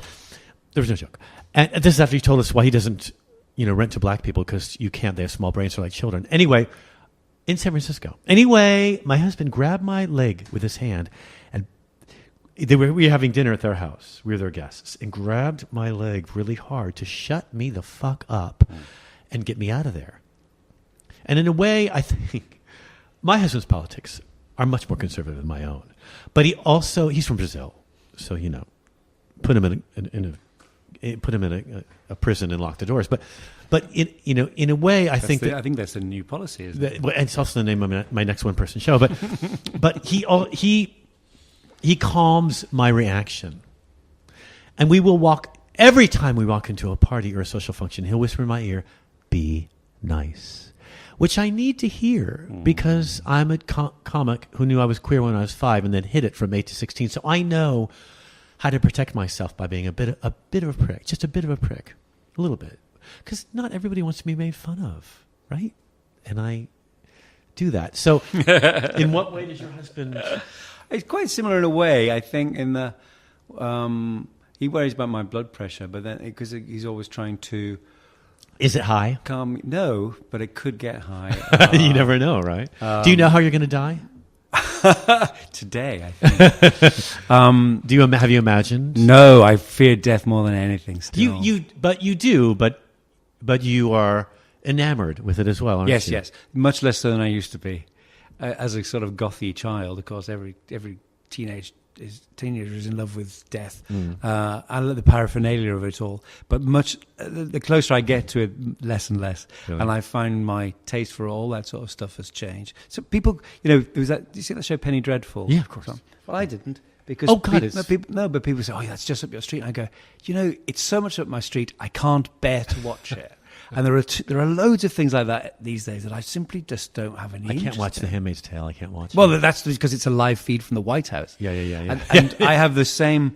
Speaker 1: There was no joke, and this is after he told us why he doesn't, rent to black people because you can't. They have small brains, they're like children. Anyway. In San Francisco. Anyway, my husband grabbed my leg with his hand, and we were having dinner at their house. We were their guests, and grabbed my leg really hard to shut me the fuck up and get me out of there. And in a way, I think my husband's politics are much more conservative than my own. But he's from Brazil, so put him in a prison and lock the doors. But in a way, I think
Speaker 2: that's a new policy, isn't it?
Speaker 1: and it's also the name of my next one-person show. But he calms my reaction, and we will every time we walk into a party or a social function. He'll whisper in my ear, "Be nice," which I need to hear because I'm a comic who knew I was queer when I was 5 and then hid it from 8 to 16. So I know how to protect myself by being a bit of a prick, just a bit of a prick, a little bit. Because not everybody wants to be made fun of, right? And I do that. So in what way does your husband...
Speaker 2: It's quite similar in a way, I think, in the... he worries about my blood pressure, but then because he's always trying to...
Speaker 1: Is it high?
Speaker 2: Calm me. No, but it could get high.
Speaker 1: You never know, right? Do you know how you're going to die?
Speaker 2: Today, I think.
Speaker 1: Have you imagined?
Speaker 2: No, I fear death more than anything still.
Speaker 1: But you are enamored with it as well, aren't you?
Speaker 2: Yes. Much less so than I used to be. As a sort of gothy child, of course, every teenager is in love with death. I love the paraphernalia of it all. But the closer I get to it, less and less.
Speaker 1: Really?
Speaker 2: And I find my taste for all that sort of stuff has changed. So people, it was that. Did you see that show Penny Dreadful?
Speaker 1: Yeah, of course.
Speaker 2: Well, I didn't. Because but people say, "Oh, that's just up your street." And I go, it's so much up my street, I can't bear to watch it. And there are loads of things like that these days that I simply just don't have any interest in.
Speaker 1: I can't watch The Handmaid's Tale. I can't watch it.
Speaker 2: Well, that's because it's a live feed from the White House.
Speaker 1: Yeah.
Speaker 2: And I have the same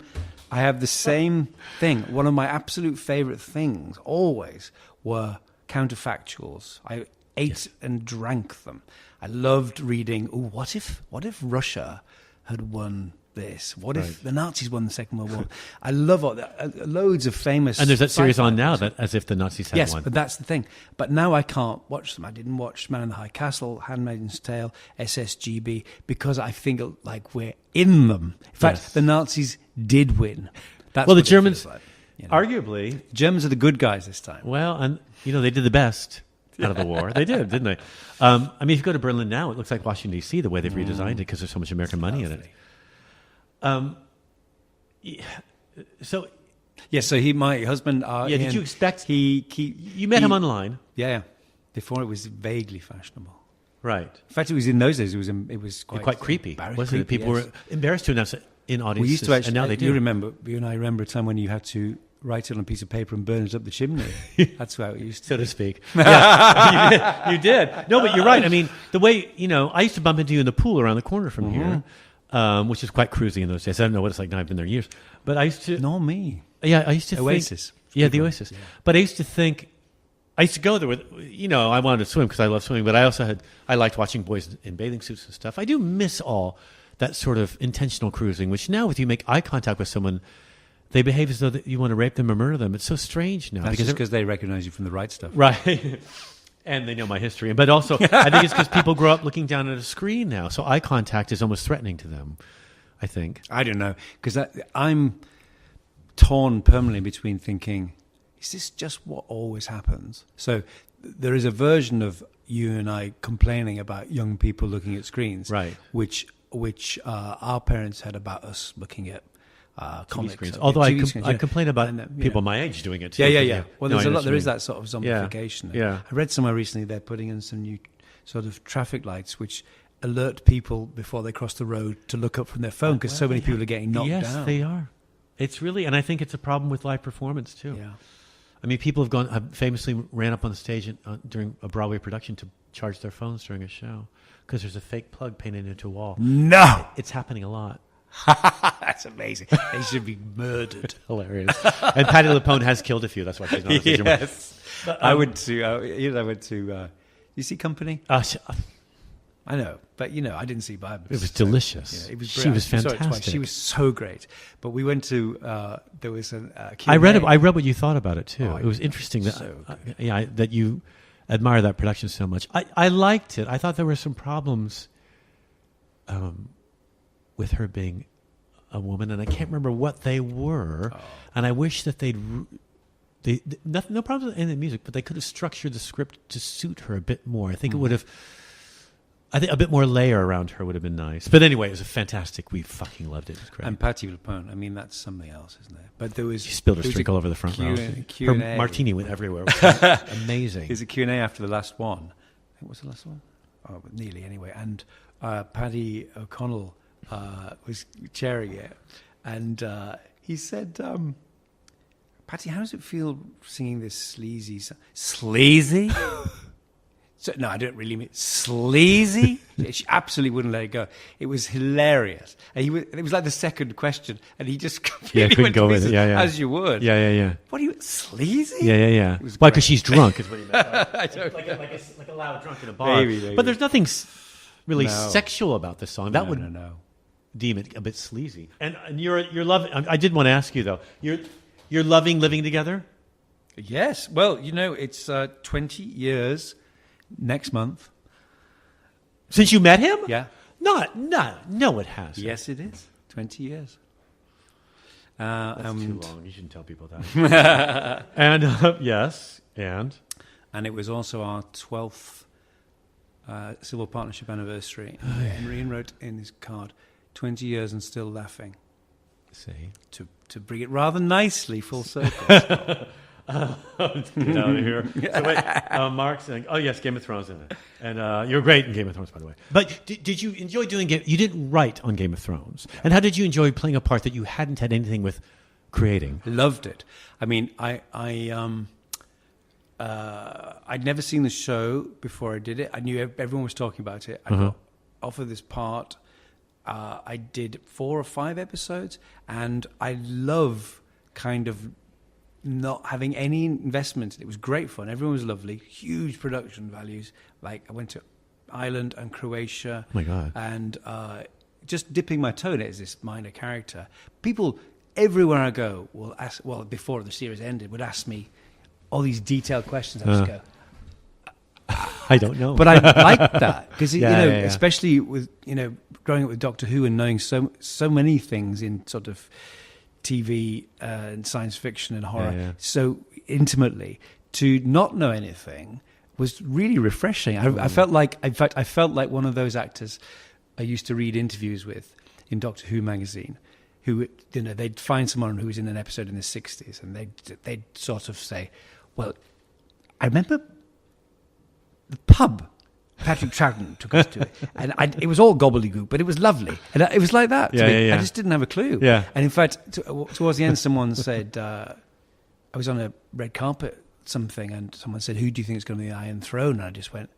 Speaker 2: thing. One of my absolute favorite things always were counterfactuals. I ate and drank them. I loved reading, what if Russia had won this? What if the Nazis won the Second World War? I love all that. Loads of famous...
Speaker 1: And there's that series on now that as if the Nazis had won.
Speaker 2: Yes, but that's the thing. But now I can't watch them. I didn't watch Man in the High Castle, Handmaid's Tale, SSGB, because I think like we're in them. In fact, the Nazis did win. That's
Speaker 1: well, the
Speaker 2: what it
Speaker 1: Germans,
Speaker 2: feels like,
Speaker 1: arguably...
Speaker 2: Germans are the good guys this time.
Speaker 1: Well, and they did the best out of the war. They did, didn't they? If you go to Berlin now, it looks like Washington, D.C., the way they've redesigned it, because there's so much American money in it. So
Speaker 2: Yeah, so my husband...
Speaker 1: Yeah, did you expect... You met him online.
Speaker 2: Yeah, before it was vaguely fashionable.
Speaker 1: Right.
Speaker 2: In fact, it was in those days, it was
Speaker 1: quite creepy, wasn't it? People were embarrassed to announce it in audiences,
Speaker 2: we used to actually,
Speaker 1: and now they do.
Speaker 2: You and I remember a time when you had to write it on a piece of paper and burn it up the chimney. That's how it used to
Speaker 1: so to speak. Yeah, you did. No, but you're right. I mean, the way, I used to bump into you in the pool around the corner from here, which is quite cruisy in those days. I don't know what it's like now. I've been there years. But I used to...
Speaker 2: Not me.
Speaker 1: Yeah, I used to
Speaker 2: Oasis.
Speaker 1: think... Yeah, the Oasis. Yeah. But I used to think... I used to go there with... I wanted to swim because I love swimming, but I liked watching boys in bathing suits and stuff. I do miss all that sort of intentional cruising, which now if you make eye contact with someone... They behave as though you want to rape them or murder them. It's so strange now.
Speaker 2: That's because they recognize you from the right stuff.
Speaker 1: Right. And they know my history. But also, I think it's because people grow up looking down at a screen now. So eye contact is almost threatening to them, I think.
Speaker 2: I don't know. Because I'm torn permanently between thinking, is this just what always happens? So there is a version of you and I complaining about young people looking at screens.
Speaker 1: Right.
Speaker 2: Which our parents had about us looking at comic
Speaker 1: screens. Although I complain about people my age doing it too.
Speaker 2: Yeah. Well, there is that sort of zombification.
Speaker 1: Yeah.
Speaker 2: I read somewhere recently they're putting in some new sort of traffic lights which alert people before they cross the road to look up from their phone because so many people are getting knocked down.
Speaker 1: Yes, they are. It's really, and I think it's a problem with live performance too.
Speaker 2: Yeah.
Speaker 1: I mean, people have famously ran up on the stage during a Broadway production to charge their phones during a show because there's a fake plug painted into a wall.
Speaker 2: No!
Speaker 1: It's happening a lot.
Speaker 2: That's amazing. They should be murdered.
Speaker 1: Hilarious. And Patti LuPone has killed a few. That's why she's not on stage anymore.
Speaker 2: Yes. But, I went to. You see Company? I know, but I didn't see Barbara.
Speaker 1: It was delicious.
Speaker 2: It was
Speaker 1: she was fantastic.
Speaker 2: She was so great. But we went to. There was a Q&A.
Speaker 1: I read what you thought about it too. It was interesting
Speaker 2: that
Speaker 1: that you admire that production so much. I liked it. I thought there were some problems. With her being a woman, and I can't remember what they were, and I wish that no problem in the music, but they could have structured the script to suit her a bit more. I think it would have. I think a bit more layer around her would have been nice. But anyway, it was fantastic. We fucking loved it. It was great.
Speaker 2: And Patti LuPone, I mean, that's something else, isn't there? But
Speaker 1: she spilled her drink all over the front row. Her martini went everywhere. It was amazing.
Speaker 2: There's a Q&A after the last one. I think it was the last one. Oh, nearly anyway. And Paddy O'Connell was chairing it, and he said, "Patty, how does it feel singing this sleazy? Sleazy? So, no, I don't really mean sleazy." She absolutely wouldn't let it go. It was hilarious, and it was like the second question, and he just
Speaker 1: couldn't
Speaker 2: went
Speaker 1: go with it. Yeah,
Speaker 2: as you would.
Speaker 1: Yeah.
Speaker 2: What are you sleazy?
Speaker 1: Yeah. Why? Because she's drunk, is what he meant.
Speaker 2: I don't
Speaker 1: like a loud drunk in a bar.
Speaker 2: Maybe.
Speaker 1: But there's nothing really sexual about this song. That would deem it a bit sleazy. And you're loving. I did want to ask you though. You're loving living together.
Speaker 2: Yes. Well, it's 20 years next month.
Speaker 1: Since you met him?
Speaker 2: Yeah.
Speaker 1: No, it hasn't.
Speaker 2: Yes, it is. 20 years.
Speaker 1: That's too long. You shouldn't tell people that. And yes, and
Speaker 2: it was also our 12th civil partnership anniversary. And Ian wrote in his card, 20 years and still laughing.
Speaker 1: See?
Speaker 2: To bring it rather nicely full circle.
Speaker 1: Get out of here. So wait, Mark's saying, oh yes, Game of Thrones in it. And you're great in Game of Thrones, by the way. But did you enjoy doing You didn't write on Game of Thrones. And how did you enjoy playing a part that you hadn't had anything with creating?
Speaker 2: Loved it. I mean, I'd never seen the show before I did it. I knew everyone was talking about it. I got offered this part. I did 4 or 5 episodes, and I love kind of not having any investment. It was great fun. Everyone was lovely. Huge production values. Like I went to Ireland and Croatia.
Speaker 1: Oh my God.
Speaker 2: And just dipping my toe in it as this minor character. People everywhere I go will ask, well, before the series ended, would ask me all these detailed questions. I just go,
Speaker 1: I don't know.
Speaker 2: But I like that because,
Speaker 1: Yeah.
Speaker 2: especially with, growing up with Doctor Who and knowing so many things in sort of TV and science fiction and horror so intimately, to not know anything was really refreshing. I felt like, in fact, I felt like one of those actors I used to read interviews with in Doctor Who magazine who, they'd find someone who was in an episode in the 60s, and they'd sort of say, well, I remember the pub Patrick Troughton took us to it. And it was all gobbledygook, but it was lovely. And it was like that to me. I just didn't have a clue.
Speaker 1: Yeah.
Speaker 2: And in fact, towards the end, someone said, I was on a red carpet something, and someone said, who do you think is going to be the Iron Throne? And I just went,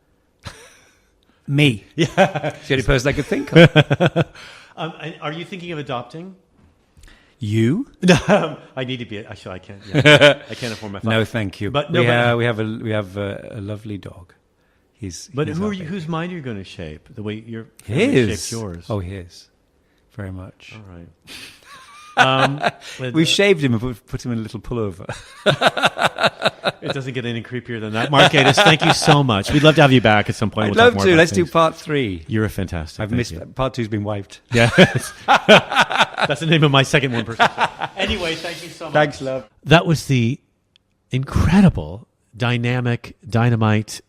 Speaker 2: me.
Speaker 1: Yeah.
Speaker 2: It's the only person I could think of.
Speaker 1: Are you thinking of adopting?
Speaker 2: You?
Speaker 1: I need to be. Actually, I can't. Yeah. I can't afford my phone.
Speaker 2: No, thank you.
Speaker 1: But
Speaker 2: we have a lovely dog. He's
Speaker 1: whose mind are you going to shape? The way your family shaped yours.
Speaker 2: Oh, his. Very much.
Speaker 1: All right.
Speaker 2: We shaved him and put him in a little pullover.
Speaker 1: It doesn't get any creepier than that. Mark Gatiss, thank you so much. We'd love to have you back at some point.
Speaker 2: I'd love to. Let's do part 3.
Speaker 1: You're a fantastic.
Speaker 2: I've missed part 2's been wiped.
Speaker 1: Yeah. That's the name of my second one. Anyway, thank you so much.
Speaker 2: Thanks, love.
Speaker 1: That was the incredible, dynamic, dynamite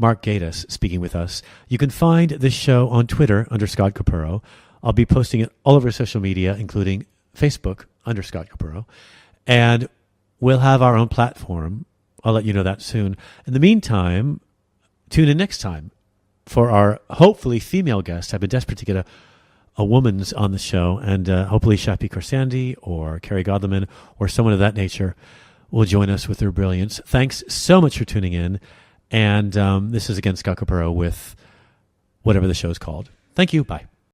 Speaker 1: Mark Gatiss speaking with us. You can find this show on Twitter under Scott Capurro. I'll be posting it all over social media, including Facebook under Scott Capurro. And we'll have our own platform. I'll let you know that soon. In the meantime, tune in next time for our hopefully female guest. I've been desperate to get a woman's on the show, and hopefully Shapi Korsandi or Carrie Godleman or someone of that nature will join us with their brilliance. Thanks so much for tuning in. And this is again Scott Capurro with whatever the show's called. Thank you. Bye.